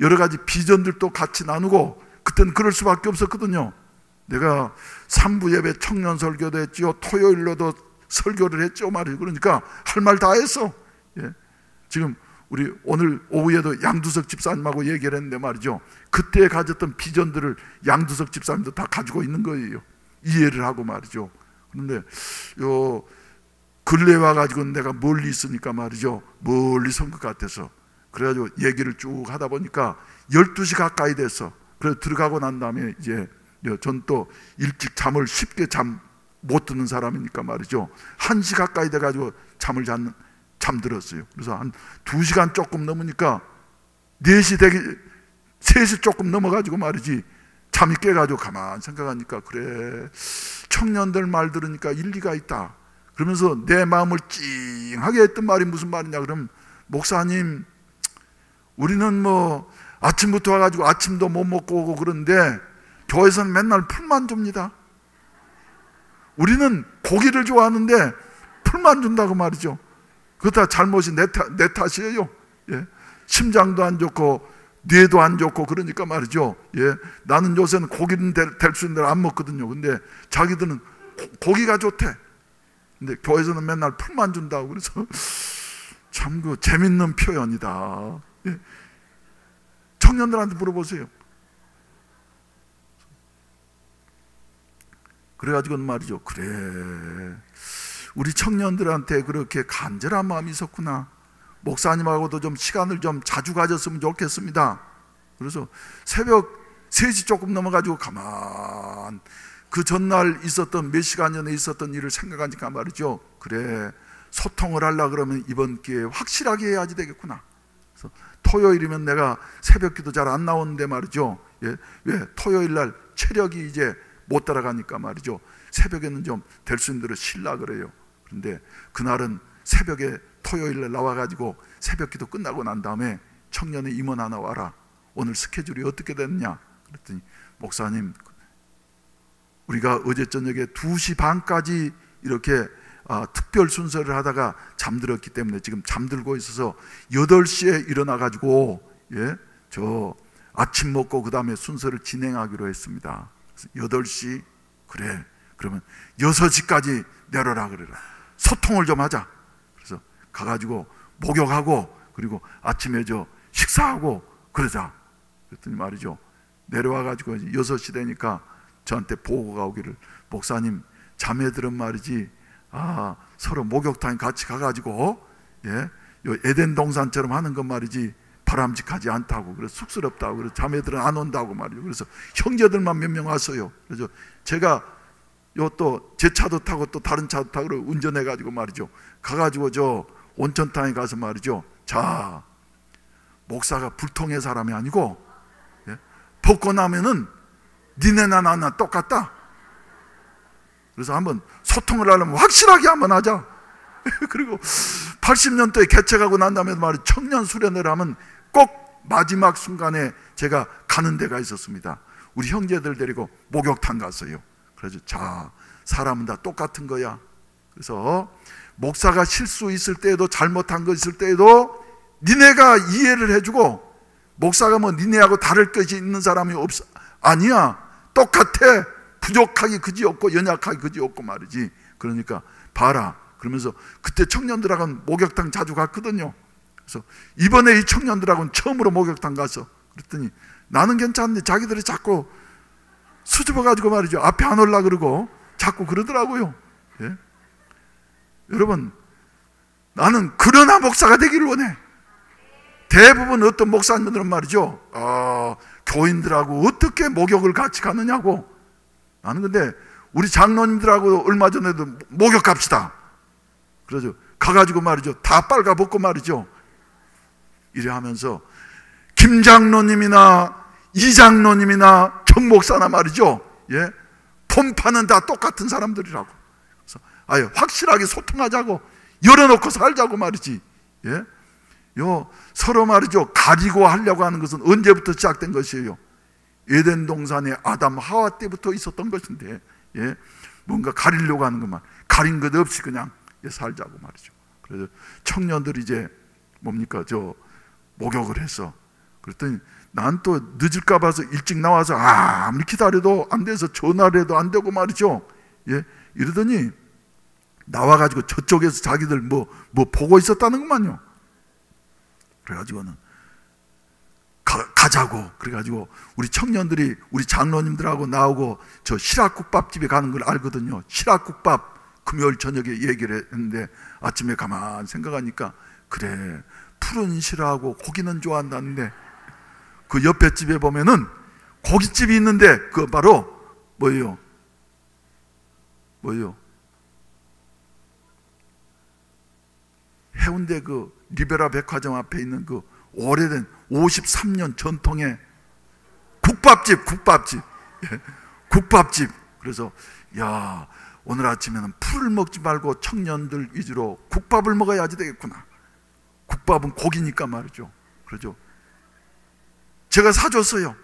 여러 가지 비전들도 같이 나누고, 그때는 그럴 수밖에 없었거든요. 내가 3부 예배 청년 설교도 했지요, 토요일로도 설교를 했죠 말이에요. 그러니까 할 말 다 했어. 지금 우리 오늘 오후에도 양두석 집사님하고 얘기를 했는데 말이죠, 그때 가졌던 비전들을 양두석 집사님도 다 가지고 있는 거예요. 이해를 하고 말이죠. 그런데 근래 와가지고 내가 멀리 있으니까 말이죠, 멀리 선 것 같아서, 그래가지고 얘기를 쭉 하다 보니까 12시 가까이 됐어. 그래서 들어가고 난 다음에 이제 전 또 일찍 잠을 쉽게 못 드는 사람이니까 말이죠, 1시 가까이 돼가지고 잠들었어요. 그래서 한 2시간 조금 넘으니까 3시 조금 넘어가지고 말이지 잠이 깨가지고 가만 생각하니까, 그래, 청년들 말 들으니까 일리가 있다. 그러면서 내 마음을 찡하게 했던 말이 무슨 말이냐 그러면, 목사님, 우리는 아침부터 와가지고 아침도 못 먹고 오고 그런데 교회에서는 맨날 풀만 줍니다. 우리는 고기를 좋아하는데 풀만 준다고 말이죠. 그거 다 잘못이 내 탓이에요. 심장도 안 좋고 뇌도 안 좋고 그러니까 말이죠. 나는 요새는 고기는 될 수 있는 대로 안 먹거든요. 근데 자기들은 고기가 좋대. 근데 교회에서는 맨날 풀만 준다고. 그래서 참 재밌는 표현이다. 청년들한테 물어보세요. 그래가지고는 말이죠, 그래, 우리 청년들한테 그렇게 간절한 마음이 있었구나. 목사님하고도 좀 시간을 좀 자주 가졌으면 좋겠습니다. 그래서 새벽 3시 조금 넘어가지고 가만 그 전날 있었던 몇 시간 전에 있었던 일을 생각하니까 말이죠. 그래, 소통을 하려고 그러면 이번 기회에 확실하게 해야지 되겠구나. 그래서 토요일이면 내가 새벽 기도 잘 안 나오는데 말이죠. 예, 왜? 토요일 날 체력이 이제 못 따라가니까 말이죠. 새벽에는 좀 될 수 있는 대로 쉬려 그래요. 그런데 그날은 새벽에 토요일 날 나와가지고 새벽 기도 끝나고 난 다음에 청년의 임원 하나 와라. 오늘 스케줄이 어떻게 됐냐? 그랬더니 목사님, 우리가 어제 저녁에 2시 반까지 이렇게 특별 순서를 하다가 잠들었기 때문에 지금 잠들고 있어서 8시에 일어나가지고 저 아침 먹고 그 다음에 순서를 진행하기로 했습니다. 8시, 그래, 그러면 6시까지 내려라 그래라. 소통을 좀 하자. 그래서 가가지고 목욕하고 그리고 아침에 저 식사하고 그러자. 그랬더니 말이죠, 내려와가지고 6시 되니까 저한테 보고가 오기를, 목사님 자매들은 말이지 서로 목욕탕에 같이 가가지고 요 에덴 동산처럼 하는 건 말이지 바람직하지 않다고, 그래서 쑥스럽다고, 그래서 자매들은 안 온다고 말이죠. 그래서 형제들만 몇 명 왔어요. 그래서 제가 요 또 제 차도 타고 또 다른 차도 타고 운전해가지고 말이죠, 가가지고 저 온천탕에 가서 말이죠, 자, 목사가 불통의 사람이 아니고 벗고 나면은 니네나 나나 똑같다. 그래서 한번 소통을 하려면 확실하게 한번 하자. 그리고 80년도에 개척하고 난 다음에 말이죠, 청년 수련회를 하면 꼭 마지막 순간에 제가 가는 데가 있었습니다. 우리 형제들 데리고 목욕탕 갔어요. 그래서 자, 사람은 다 똑같은 거야. 그래서 목사가 실수 있을 때에도 잘못한 거 있을 때에도 니네가 이해를 해주고, 목사가 뭐 니네하고 다를 것이 있는 사람이 없어, 아니야, 똑같아. 부족하기 그지없고 연약하기 그지없고 말이지. 그러니까 봐라. 그러면서 그때 청년들하고는 목욕탕 자주 갔거든요. 그래서 이번에 이 청년들하고는 처음으로 목욕탕 가서 그랬더니 나는 괜찮은데 자기들이 자꾸 수줍어가지고 말이죠, 앞에 안 올라 그러고 자꾸 그러더라고요. 예? 여러분, 나는 그러나 목사가 되기를 원해. 대부분 어떤 목사님들은 말이죠, 교인들하고 어떻게 목욕을 같이 가느냐고. 나는 근데 우리 장로님들하고 얼마 전에도 목욕 갑시다. 그러죠. 가가지고 말이죠, 다 빨가벗고 말이죠, 이래 하면서 김 장로님이나 이 장로님이나 정 목사나 말이죠, 폼파는 다 똑같은 사람들이라고. 그래서 아예 확실하게 소통하자고, 열어놓고 살자고 말이지. 서로 말이죠, 가리고 하려고 하는 것은 언제부터 시작된 것이에요? 에덴 동산의 아담 하와 때부터 있었던 것인데, 뭔가 가리려고 하는 것만, 가린 것 없이 그냥 살자고 말이죠. 그래서 청년들이 이제 뭡니까, 저 목욕을 해서, 그랬더니 난 또 늦을까 봐서 일찍 나와서 아무리 기다려도 안 돼서 전화를 해도 안 되고 말이죠. 이러더니 나와가지고 저쪽에서 자기들 뭐 보고 있었다는 것만요. 그래가지고는 가자고. 그래가지고 우리 청년들이 우리 장로님들하고 나오고 저 실학국밥집에 가는 걸 알거든요. 실학국밥 금요일 저녁에 얘기를 했는데 아침에 가만 생각하니까, 그래, 푸른 실하고 고기는 좋아한다는데 그 옆에 집에 보면은 고깃집이 있는데 그 바로 뭐예요? 해운대 그 리베라 백화점 앞에 있는 그 오래된 53년 전통의 국밥집. 그래서 야, 오늘 아침에는 풀을 먹지 말고 청년들 위주로 국밥을 먹어야지 되겠구나. 국밥은 고기니까 말이죠. 그러죠. 제가 사줬어요.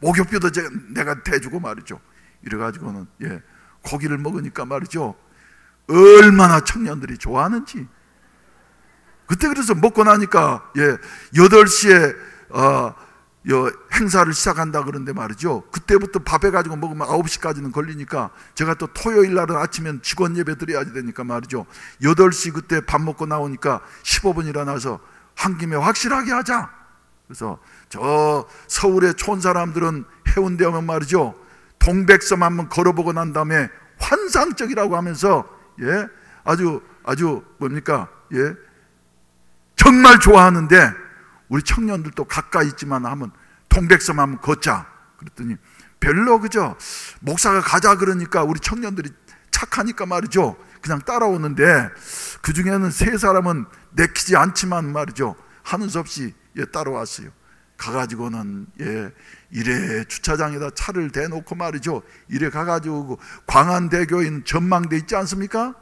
목욕비도 내가 대주고 말이죠. 이래가지고는 고기를 먹으니까 말이죠, 얼마나 청년들이 좋아하는지. 그때 그래서 먹고 나니까 8시에 행사를 시작한다 그러는데 말이죠, 그때부터 밥 해가지고 먹으면 9시까지는 걸리니까 제가 또 토요일 날은 아침엔 직원 예배 드려야 되니까 말이죠, 8시 그때 밥 먹고 나오니까 15분 일어나서 한 김에 확실하게 하자. 그래서 저 서울의 촌 사람들은 해운대 오면 말이죠, 동백섬 한번 걸어보고 난 다음에 환상적이라고 하면서 아주 뭡니까, 정말 좋아하는데 우리 청년들도 가까이 있지만 한번 동백섬 한번 걷자. 그랬더니 별로 그죠? 목사가 가자 그러니까 우리 청년들이 착하니까 말이죠. 그냥 따라오는데 그 중에는 세 사람은 내키지 않지만 말이죠. 하는 수 없이 따라왔어요. 가가지고는 이래 주차장에다 차를 대놓고 말이죠. 이래 가가지고 광안대교에 있는 전망대 있지 않습니까?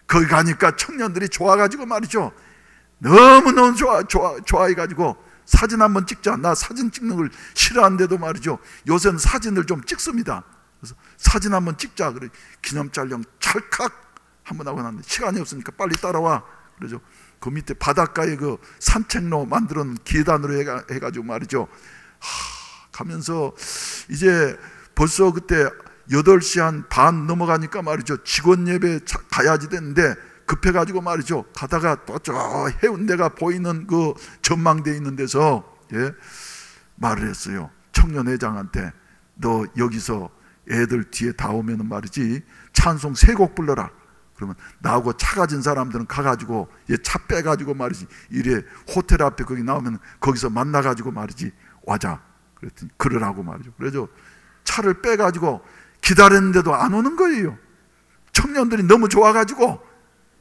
거기 가니까 청년들이 좋아가지고 말이죠. 너무너무 좋아해가지고 사진 한번 찍자. 나 사진 찍는 걸 싫어하는데도 말이죠. 요새는 사진을 좀 찍습니다. 그래서 사진 한번 찍자. 그래 기념 촬영 찰칵 한번 하고 났는데 시간이 없으니까 빨리 따라와. 그러죠. 그 밑에 바닷가에 그 산책로 만들어 놓은 계단으로 해가지고 말이죠. 가면서 이제 벌써 그때 8시 한 반 넘어가니까 말이죠. 직원 예배 가야지 됐는데 급해가지고 말이죠. 가다가 또 저 해운대가 보이는 그 전망대에 있는 데서 말을 했어요. 청년회장한테 너 여기서 애들 뒤에 다 오면은 말이지 찬송 3곡 불러라. 그러면 나하고 차 가진 사람들은 가가지고 차 빼가지고 말이지 이래 호텔 앞에 거기 나오면 거기서 만나가지고 말이지 와자. 그랬더니 그러라고 말이죠. 그래서 차를 빼가지고 기다렸는데도 안 오는 거예요. 청년들이 너무 좋아가지고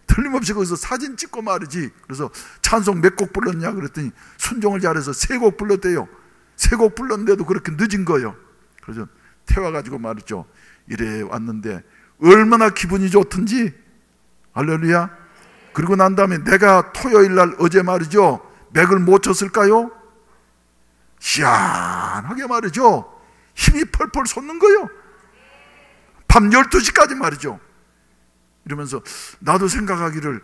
틀림없이 거기서 사진 찍고 말이지. 그래서 찬송 몇 곡 불렀냐 그랬더니 순종을 잘해서 3곡 불렀대요. 3곡 불렀는데도 그렇게 늦은 거예요. 그래서 태워가지고 말이죠. 이래 왔는데 얼마나 기분이 좋든지. 할렐루야. 그리고 난 다음에 내가 토요일날 어제 말이죠. 맥을 못 쳤을까요? 시원하게 말이죠. 힘이 펄펄 솟는 거예요. 밤 12시까지 말이죠. 이러면서 나도 생각하기를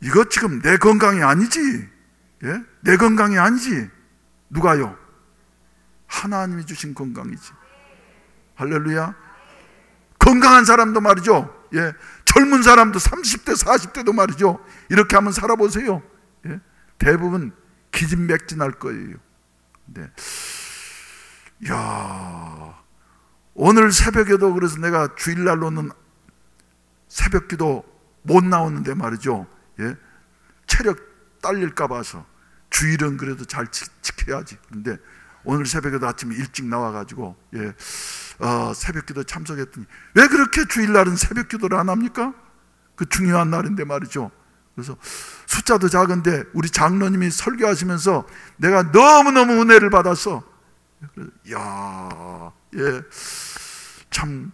이거 지금 내 건강이 아니지. 내 건강이 아니지. 누가요? 하나님이 주신 건강이지. 할렐루야. 건강한 사람도 말이죠. 젊은 사람도 30대 40대도 말이죠. 이렇게 한번 살아보세요. 대부분 기진맥진할 거예요. 근데 오늘 새벽에도 그래서 내가 주일날로는 새벽기도 못 나오는데 말이죠. 체력 딸릴까 봐서 주일은 그래도 잘 지켜야지. 그런데 오늘 새벽에도 아침에 일찍 나와가지고 새벽기도 참석했더니 왜 그렇게 주일날은 새벽기도를 안 합니까? 그 중요한 날인데 말이죠. 그래서 숫자도 작은데 우리 장로님이 설교하시면서 내가 너무너무 은혜를 받았어. 참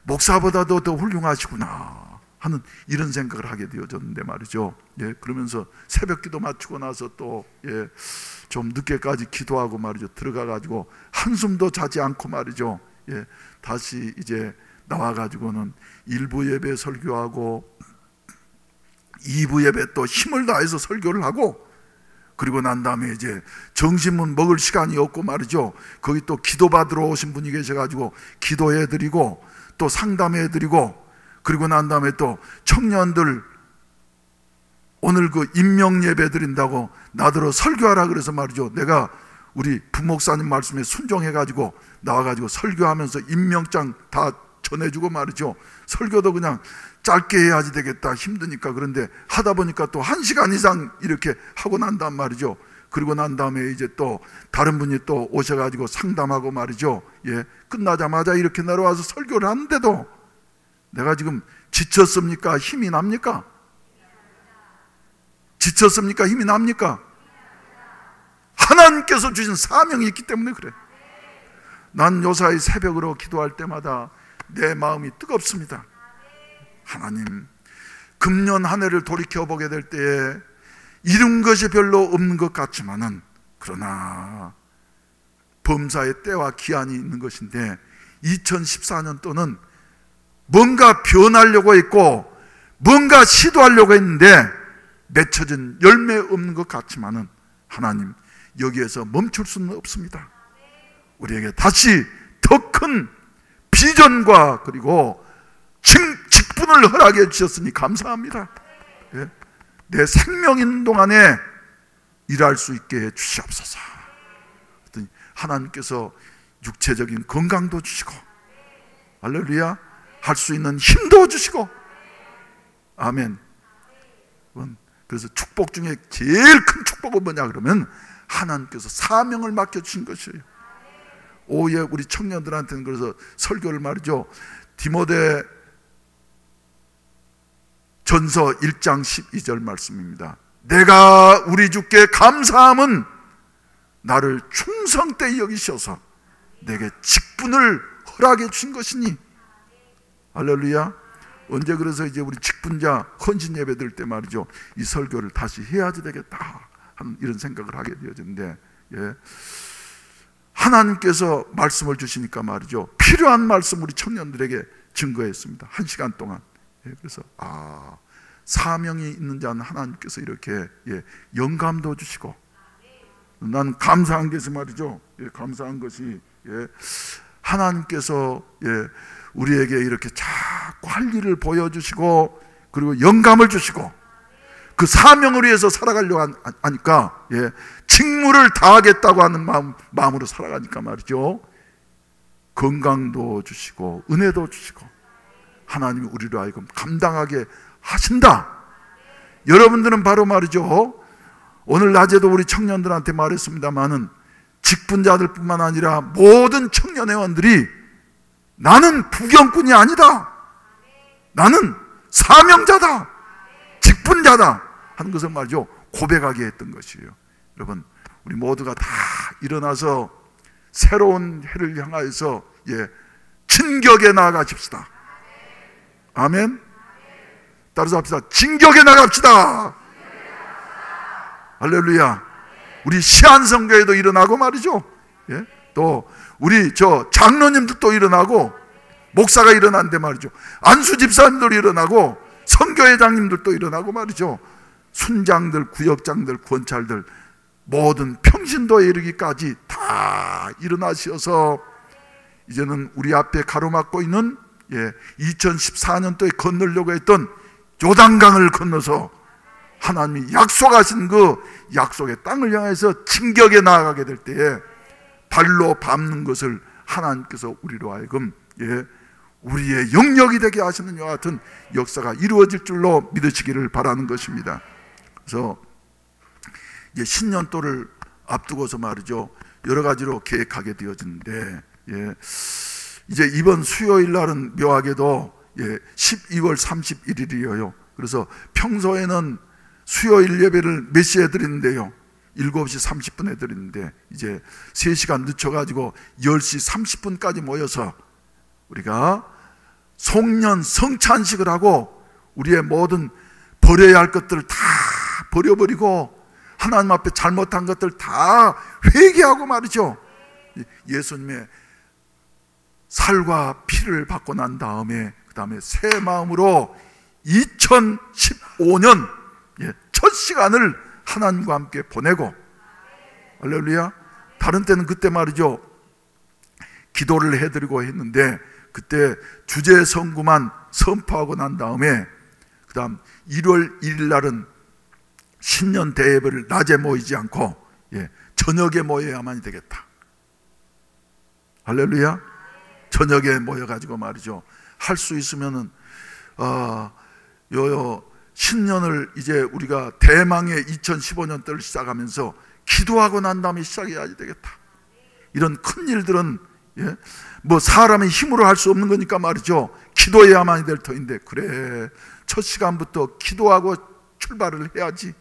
목사보다도 더 훌륭하시구나 하는 이런 생각을 하게 되어졌는데 말이죠. 그러면서 새벽기도 마치고 나서 또 좀 늦게까지 기도하고 말이죠. 들어가가지고 한숨도 자지 않고 말이죠. 다시 이제 나와가지고는 1부 예배 설교하고 2부 예배 또 힘을 다해서 설교를 하고 그리고 난 다음에 이제 점심은 먹을 시간이 없고 말이죠. 거기 또 기도 받으러 오신 분이 계셔가지고 기도해드리고 또 상담해드리고 그리고 난 다음에 또 청년들 오늘 그 임명 예배 드린다고 나더러 설교하라 그래서 말이죠. 내가 우리 부목사님 말씀에 순종해가지고 나와가지고 설교하면서 임명장 다 전해주고 말이죠. 설교도 그냥 짧게 해야지 되겠다 힘드니까. 그런데 하다 보니까 또 1시간 이상 이렇게 하고 난단 말이죠. 그리고 난 다음에 이제 또 다른 분이 또 오셔가지고 상담하고 말이죠. 끝나자마자 이렇게 내려와서 설교를 하는데도 내가 지금 지쳤습니까? 힘이 납니까? 지쳤습니까? 힘이 납니까? 하나님께서 주신 사명이 있기 때문에 그래. 난 요사이 새벽으로 기도할 때마다 내 마음이 뜨겁습니다. 하나님, 금년 한 해를 돌이켜보게 될 때에 이룬 것이 별로 없는 것 같지만은 그러나 범사의 때와 기한이 있는 것인데 2014년도는 뭔가 변하려고 했고 뭔가 시도하려고 했는데 맺혀진 열매 없는 것 같지만은 하나님 여기에서 멈출 수는 없습니다. 우리에게 다시 더 큰 비전과 그리고 직분을 허락해 주셨으니 감사합니다. 내 생명 있는 동안에 일할 수 있게 해 주시옵소서. 하나님께서 육체적인 건강도 주시고 할렐루야 할 수 있는 힘도 주시고 아멘. 그래서 축복 중에 제일 큰 축복은 뭐냐 그러면 하나님께서 사명을 맡겨주신 것이에요. 오후에 우리 청년들한테는 그래서 설교를 말이죠. 디모데 전서 1장 12절 말씀입니다. 내가 우리 주께 감사함은 나를 충성되이 여기셔서 내게 직분을 허락해 주신 것이니. 할렐루야. 언제 그래서 이제 우리 직분자 헌신 예배 드릴 때 말이죠, 이 설교를 다시 해야지 되겠다 하는 이런 생각을 하게 되어졌는데, 예. 하나님께서 말씀을 주시니까 말이죠, 필요한 말씀 우리 청년들에게 증거했습니다. 1시간 동안. 예. 그래서 사명이 있는 자는 하나님께서 이렇게, 예, 영감도 주시고, 난 감사한 것이 말이죠, 예, 감사한 것이, 예, 하나님께서, 예, 우리에게 이렇게 자꾸 할 일을 보여주시고, 그리고 영감을 주시고, 그 사명을 위해서 살아가려고 하니까, 예, 직무를 다하겠다고 하는 마음으로 살아가니까 말이죠, 건강도 주시고 은혜도 주시고 하나님이 우리로 하여금 감당하게 하신다. 여러분들은 바로 말이죠, 오늘 낮에도 우리 청년들한테 말했습니다마는 직분자들 뿐만 아니라 모든 청년회원들이 나는 부경꾼이 아니다, 나는 사명자다, 직분자다 하는 것을 말이죠, 고백하게 했던 것이에요. 여러분, 우리 모두가 다 일어나서 새로운 해를 향하여서, 예, 진격에 나아가십시다. 아멘. 따라서 합시다. 진격에 나갑시다. 할렐루야. 우리 시안성교회도 일어나고 말이죠, 예? 또 우리 장로님들도 일어나고, 목사가 일어났는데 말이죠, 안수 집사님도 일어나고, 선교회장님들도 일어나고 말이죠, 순장들, 구역장들, 권찰들, 모든 평신도에 이르기까지 다 일어나셔서 이제는 우리 앞에 가로막고 있는, 예, 2014년도에 건너려고 했던 요단강을 건너서 하나님이 약속하신 그 약속의 땅을 향해서 진격에 나아가게 될 때에 발로 밟는 것을 하나님께서 우리로 하여금, 예, 우리의 영역이 되게 하시는 이와 같은 역사가 이루어질 줄로 믿으시기를 바라는 것입니다. 그래서 이제 신년도를 앞두고서 말이죠, 여러 가지로 계획하게 되어지는데, 예, 이제 이번 수요일 날은 묘하게도, 예, 12월 31일이에요. 그래서 평소에는 수요일 예배를 몇 시에 드리는데요, 7시 30분에 드리는데 이제 3시간 늦춰가지고 10시 30분까지 모여서 우리가 송년 성찬식을 하고 우리의 모든 버려야 할 것들을 다 버려버리고 하나님 앞에 잘못한 것들 다 회개하고 말이죠, 예수님의 살과 피를 받고 난 다음에 그 다음에 새 마음으로 2015년, 예, 첫 시간을 하나님과 함께 보내고, 할렐루야. 다른 때는 그때 말이죠, 기도를 해드리고 했는데 그때 주제 선구만 선포하고 난 다음에 그 다음 1월 1일 날은 신년 대예배를 낮에 모이지 않고, 예, 저녁에 모여야만 되겠다. 할렐루야. 저녁에 모여가지고 말이죠, 할 수 있으면은 신년을 이제 우리가 대망의 2015년도를 시작하면서 기도하고 난 다음에 시작해야지 되겠다. 이런 큰 일들은, 예, 뭐 사람의 힘으로 할 수 없는 거니까 말이죠, 기도해야만 될 터인데, 그래, 첫 시간부터 기도하고 출발을 해야지.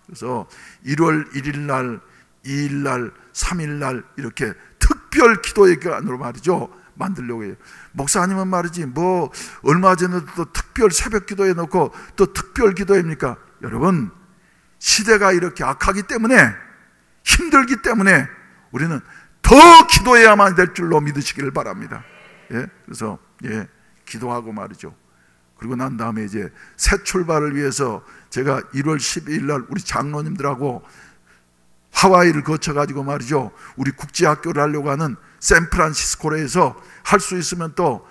그래서 1월 1일 날, 2일 날, 3일 날 이렇게 특별 기도의 기간으로 말이죠 만들려고 해요. 목사님은 말이지 뭐 얼마 전에도 또 특별 새벽 기도해 놓고 또 특별 기도입니까? 여러분, 시대가 이렇게 악하기 때문에, 힘들기 때문에 우리는 더 기도해야만 될 줄로 믿으시기를 바랍니다. 예? 그래서, 예, 기도하고 말이죠. 그리고 난 다음에 이제 새 출발을 위해서 제가 1월 12일 날 우리 장로님들하고 하와이를 거쳐가지고 말이죠, 우리 국제학교를 하려고 하는 샌프란시스코에서 할 수 있으면 또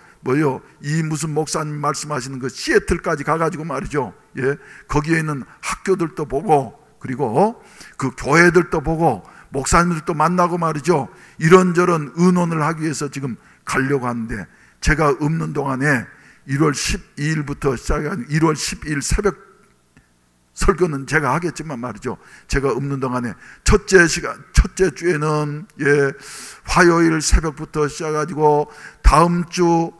이 무슨 목사님 말씀하시는 그 시애틀까지 가가지고 말이죠, 예, 거기에 있는 학교들도 보고, 그리고 그 교회들도 보고, 목사님들도 만나고 말이죠, 이런저런 의논을 하기 위해서 지금 가려고 하는데, 제가 없는 동안에 1월 12일부터 시작한 1월 12일 새벽 설교는 제가 하겠지만 말이죠, 제가 없는 동안에 첫 첫째 주에는 화요일 새벽부터 시작해가지고 다음 주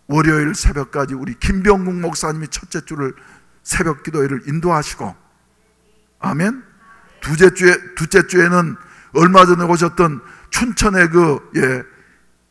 월요일 새벽까지 우리 김병국 목사님이 첫째 주를 새벽 기도회를 인도하시고, 아멘. 둘째 주에는 얼마 전에 오셨던 춘천의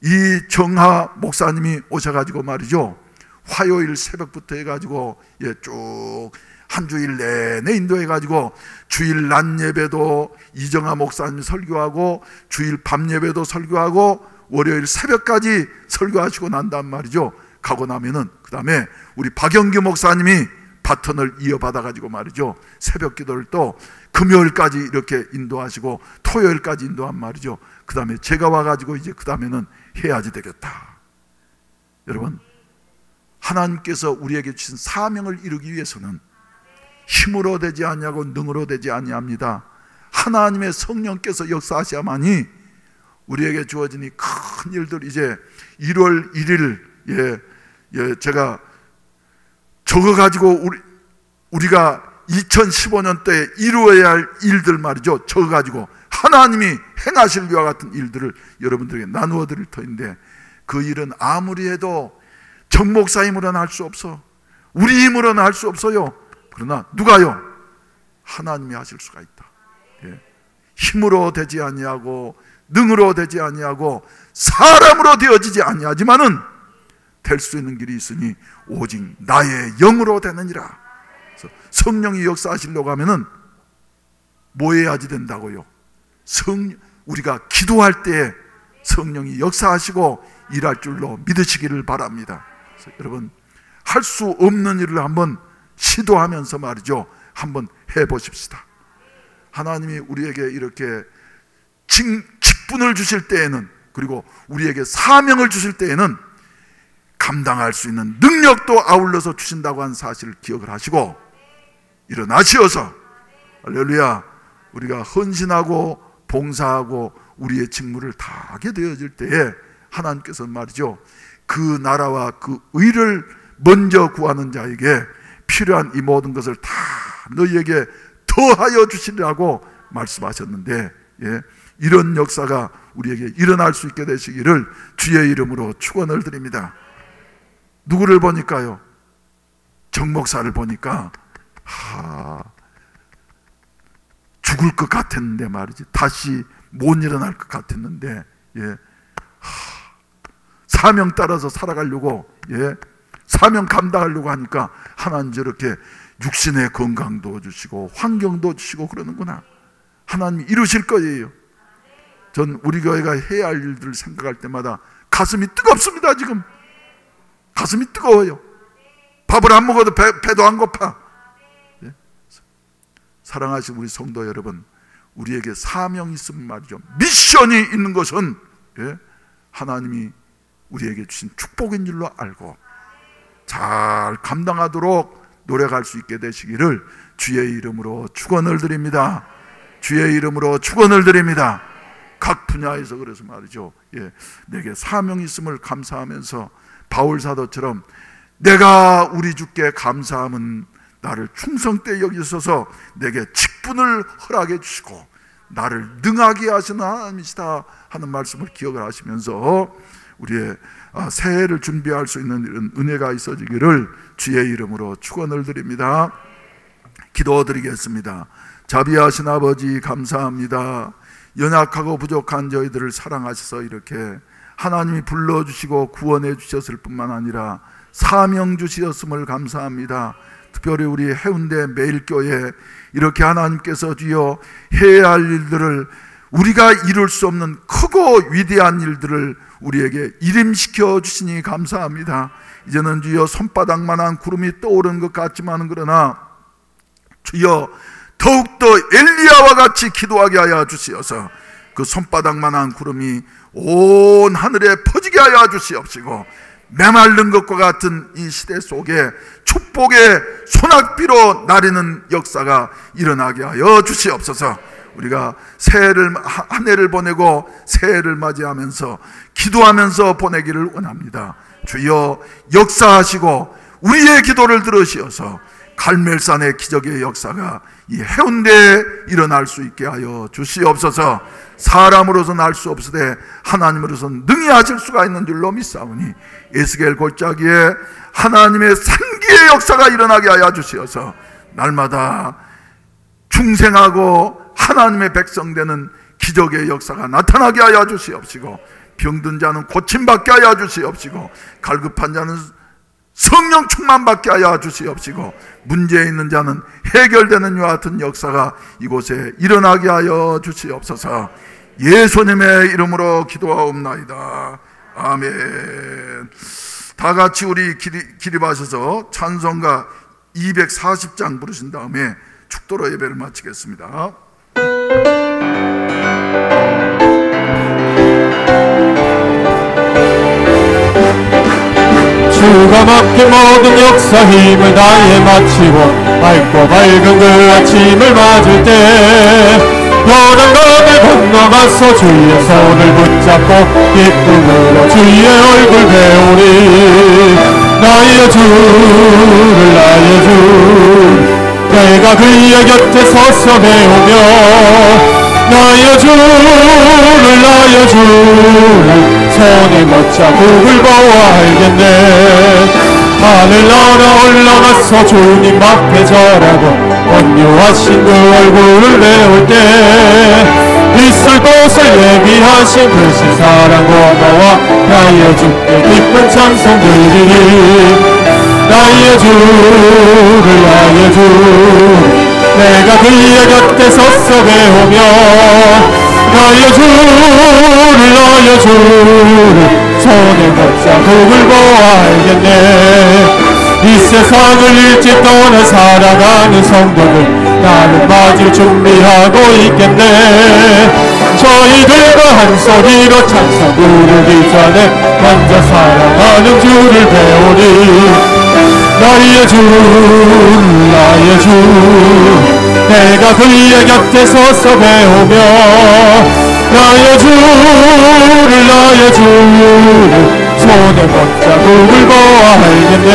이정하 목사님이 오셔가지고 말이죠, 화요일 새벽부터 해가지고 쭉 한 주일 내내 인도해가지고 주일 낮 예배도 이정하 목사님이 설교하고 주일 밤 예배도 설교하고 월요일 새벽까지 설교하시고 난단 말이죠. 가고 나면은 그 다음에 우리 박영규 목사님이 바톤을 이어받아가지고 말이죠, 새벽 기도를 또 금요일까지 이렇게 인도하시고 토요일까지 인도한 말이죠. 그 다음에 제가 와가지고 이제 그 다음에는 해야지 되겠다. 여러분, 하나님께서 우리에게 주신 사명을 이루기 위해서는 힘으로 되지 아니하고 능으로 되지 아니합니다. 하나님의 성령께서 역사하셔야만이 우리에게 주어진 이 큰 일들, 이제 1월 1일 제가 적어가지고 우리가 2015년 때에 이루어야 할 일들 말이죠, 적어가지고 하나님이 행하실 위와 같은 일들을 여러분들에게 나누어 드릴 터인데, 그 일은 아무리 해도 정 목사 힘으로는 할 수 없어. 우리 힘으로는 할 수 없어요. 그러나 누가요? 하나님이 하실 수가 있다. 힘으로 되지 아니하고 능으로 되지 아니하고 사람으로 되어지지 아니하지만은 될 수 있는 길이 있으니 오직 나의 영으로 되느니라. 그래서 성령이 역사하시려고 하면은 뭐 해야지 된다고요? 우리가 기도할 때 성령이 역사하시고 일할 줄로 믿으시기를 바랍니다. 그래서 여러분, 할 수 없는 일을 한번 시도하면서 말이죠, 한번 해보십시다. 하나님이 우리에게 이렇게 직분을 주실 때에는, 그리고 우리에게 사명을 주실 때에는 감당할 수 있는 능력도 아울러서 주신다고 하는 사실을 기억을 하시고 일어나시어서, 할렐루야, 우리가 헌신하고 봉사하고 우리의 직무를 다하게 되어질 때에 하나님께서는 말이죠, 그 나라와 그 의를 먼저 구하는 자에게 필요한 이 모든 것을 다 너희에게 더하여 주시리라고 말씀하셨는데, 이런 역사가 우리에게 일어날 수 있게 되시기를 주의 이름으로 축원을 드립니다. 누구를 보니까요? 정 목사를 보니까 죽을 것 같았는데 말이지, 다시 못 일어날 것 같았는데, 사명 따라서 살아가려고, 사명 감당하려고 하니까 하나님 저렇게 육신의 건강도 주시고 환경도 주시고 그러는구나. 하나님이 이루실 거예요. 전 우리 교회가 해야 할 일들을 생각할 때마다 가슴이 뜨겁습니다. 지금 가슴이 뜨거워요. 밥을 안 먹어도 배도 안 고파. 사랑하신 우리 성도 여러분, 우리에게 사명이 있으면 말이죠, 미션이 있는 것은 하나님이 우리에게 주신 축복인 줄로 알고 잘 감당하도록 노력할 수 있게 되시기를 주의 이름으로 축원을 드립니다. 주의 이름으로 축원을 드립니다. 각 분야에서 그래서 말이죠, 내게 사명이 있음을 감사하면서 바울 사도처럼 내가 우리 주께 감사함은 나를 충성되이 여기셔서 내게 직분을 허락해 주시고 나를 능하게 하시는 하나님이시다 하는 말씀을 기억을 하시면서 우리의 새해를 준비할 수 있는 이런 은혜가 있어지기를 주의 이름으로 축원을 드립니다. 기도드리겠습니다. 자비하신 아버지, 감사합니다. 연약하고 부족한 저희들을 사랑하셔서 이렇게 하나님이 불러주시고 구원해 주셨을 뿐만 아니라 사명 주셨음을 감사합니다. 특별히 우리 해운대 매일교회 이렇게 하나님께서 주여 해야 할 일들을, 우리가 이룰 수 없는 크고 위대한 일들을 우리에게 이름시켜 주시니 감사합니다. 이제는 주여 손바닥만한 구름이 떠오르는 것 같지만은 그러나 주여 더욱더 엘리야와 같이 기도하게 하여 주시어서 그 손바닥만한 구름이 온 하늘에 퍼지게 하여 주시옵시고 메마른 것과 같은 이 시대 속에 축복의 소낙비로 나르는 역사가 일어나게 하여 주시옵소서. 우리가 새해를 한 해를 보내고 새해를 맞이하면서 기도하면서 보내기를 원합니다. 주여 역사하시고 우리의 기도를 들으시어서 갈멜산의 기적의 역사가 이 해운대에 일어날 수 있게 하여 주시옵소서. 사람으로서는 알 수 없으되 하나님으로서는 능히 하실 수가 있는 줄로 믿사오니 에스겔 골짜기에 하나님의 생기의 역사가 일어나게 하여 주시어서 날마다 중생하고 하나님의 백성 되는 기적의 역사가 나타나게 하여 주시옵시고, 병든 자는 고침받게 하여 주시옵시고, 갈급한 자는 성령 충만받게 하여 주시옵시고, 문제 있는 자는 해결되는 이와 같은 역사가 이곳에 일어나게 하여 주시옵소서. 예수님의 이름으로 기도하옵나이다. 아멘. 다 같이 우리 기립하셔서 찬송가 240장 부르신 다음에 축도로 예배를 마치겠습니다. 주가 맡긴 모든 역사 힘을 다해 마치고 밝고 밝은 그 아침을 맞을 때 요단강을 건너가서 주의 손을 붙잡고 기쁨으로 주의 얼굴 배우리. 나의 주를 나의 주 내가 그의 곁에 서서 배우며 나의 주를 나의 주를 손에 못잡고 보아 알겠네. 하늘 날아 올라가서 주님 앞에 절하고 온유하신 그 얼굴을 배울 때 있을 곳을 예비하신 그 신사랑 고마와 나의 주께 기쁜 찬송 드리리. 나의 주를 나의 주 내가 그의 곁에 서서 배우며 나의 주를 손에 못잡고 보아 알겠네. 이 세상을 일찍 떠나 살아가는 성도들 나를 맞을 준비하고 있겠네. 저희들과 한 소리로 찬송 부르기 전에 먼저 사랑하는 주를 배우리. 나의 주 나의 주 내가 그의 곁에 서서 배우며 나의 주를 손에 못잡고 보아 알겠네.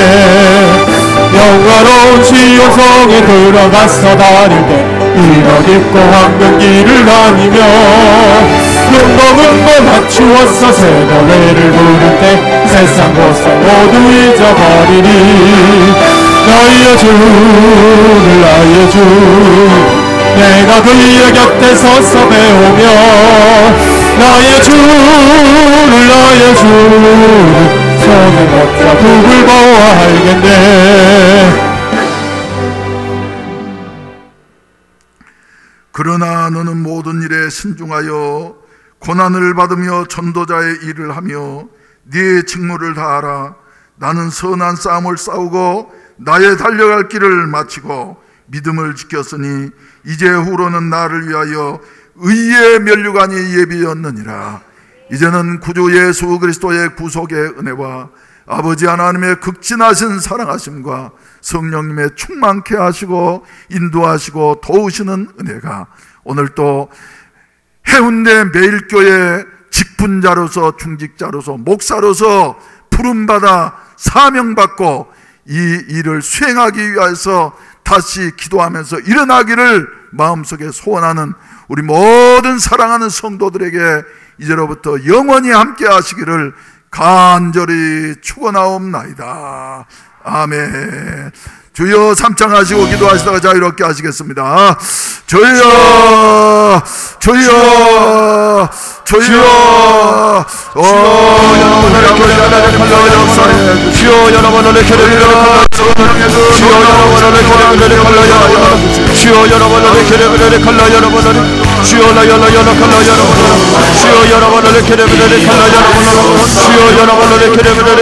영화로운 시온성에 들어가서 다닐 때 일옷 입고 황금길을 다니며 문고 맞추어서 새 노래를 부를 때 세상 고생 모두 잊어버리리. 나의 주를 나의 주 내가 그의 곁에 서서 배우며 나의 주를 손에 못잡고 보아 알겠네. 그러나 너는 모든 일에 신중하여 고난을 받으며 전도자의 일을 하며 네 직무를 다하라. 나는 선한 싸움을 싸우고 나의 달려갈 길을 마치고 믿음을 지켰으니 이제 후로는 나를 위하여 의의 면류관이 예비였느니라. 이제는 구주 예수 그리스도의 구속의 은혜와 아버지 하나님의 극진하신 사랑하심과 성령님의 충만케 하시고 인도하시고 도우시는 은혜가 오늘 또 해운대 매일교회 직분자로서 중직자로서 목사로서 부름받아 사명받고 이 일을 수행하기 위해서 다시 기도하면서 일어나기를 마음속에 소원하는 우리 모든 사랑하는 성도들에게 이제로부터 영원히 함께 하시기를 간절히 축원하옵나이다. 아멘. 주여 삼창하시고 기도하시다가 자유롭게 하시겠습니다. 주여 주여 주여 여러분의 교회를 갈라여 주옵소서. 주여 여러분의 교회를 갈라여 주옵소서. 주여 여러분의 교회를 갈라여 주옵소서. 주여 여러분의 교회를 갈라여 주옵소서. 주여 여러분의 교회를 갈라여 주옵소서. 주여 여러분의 교회를 갈라여 주옵소서. 주여 여러분의 교회를 갈라여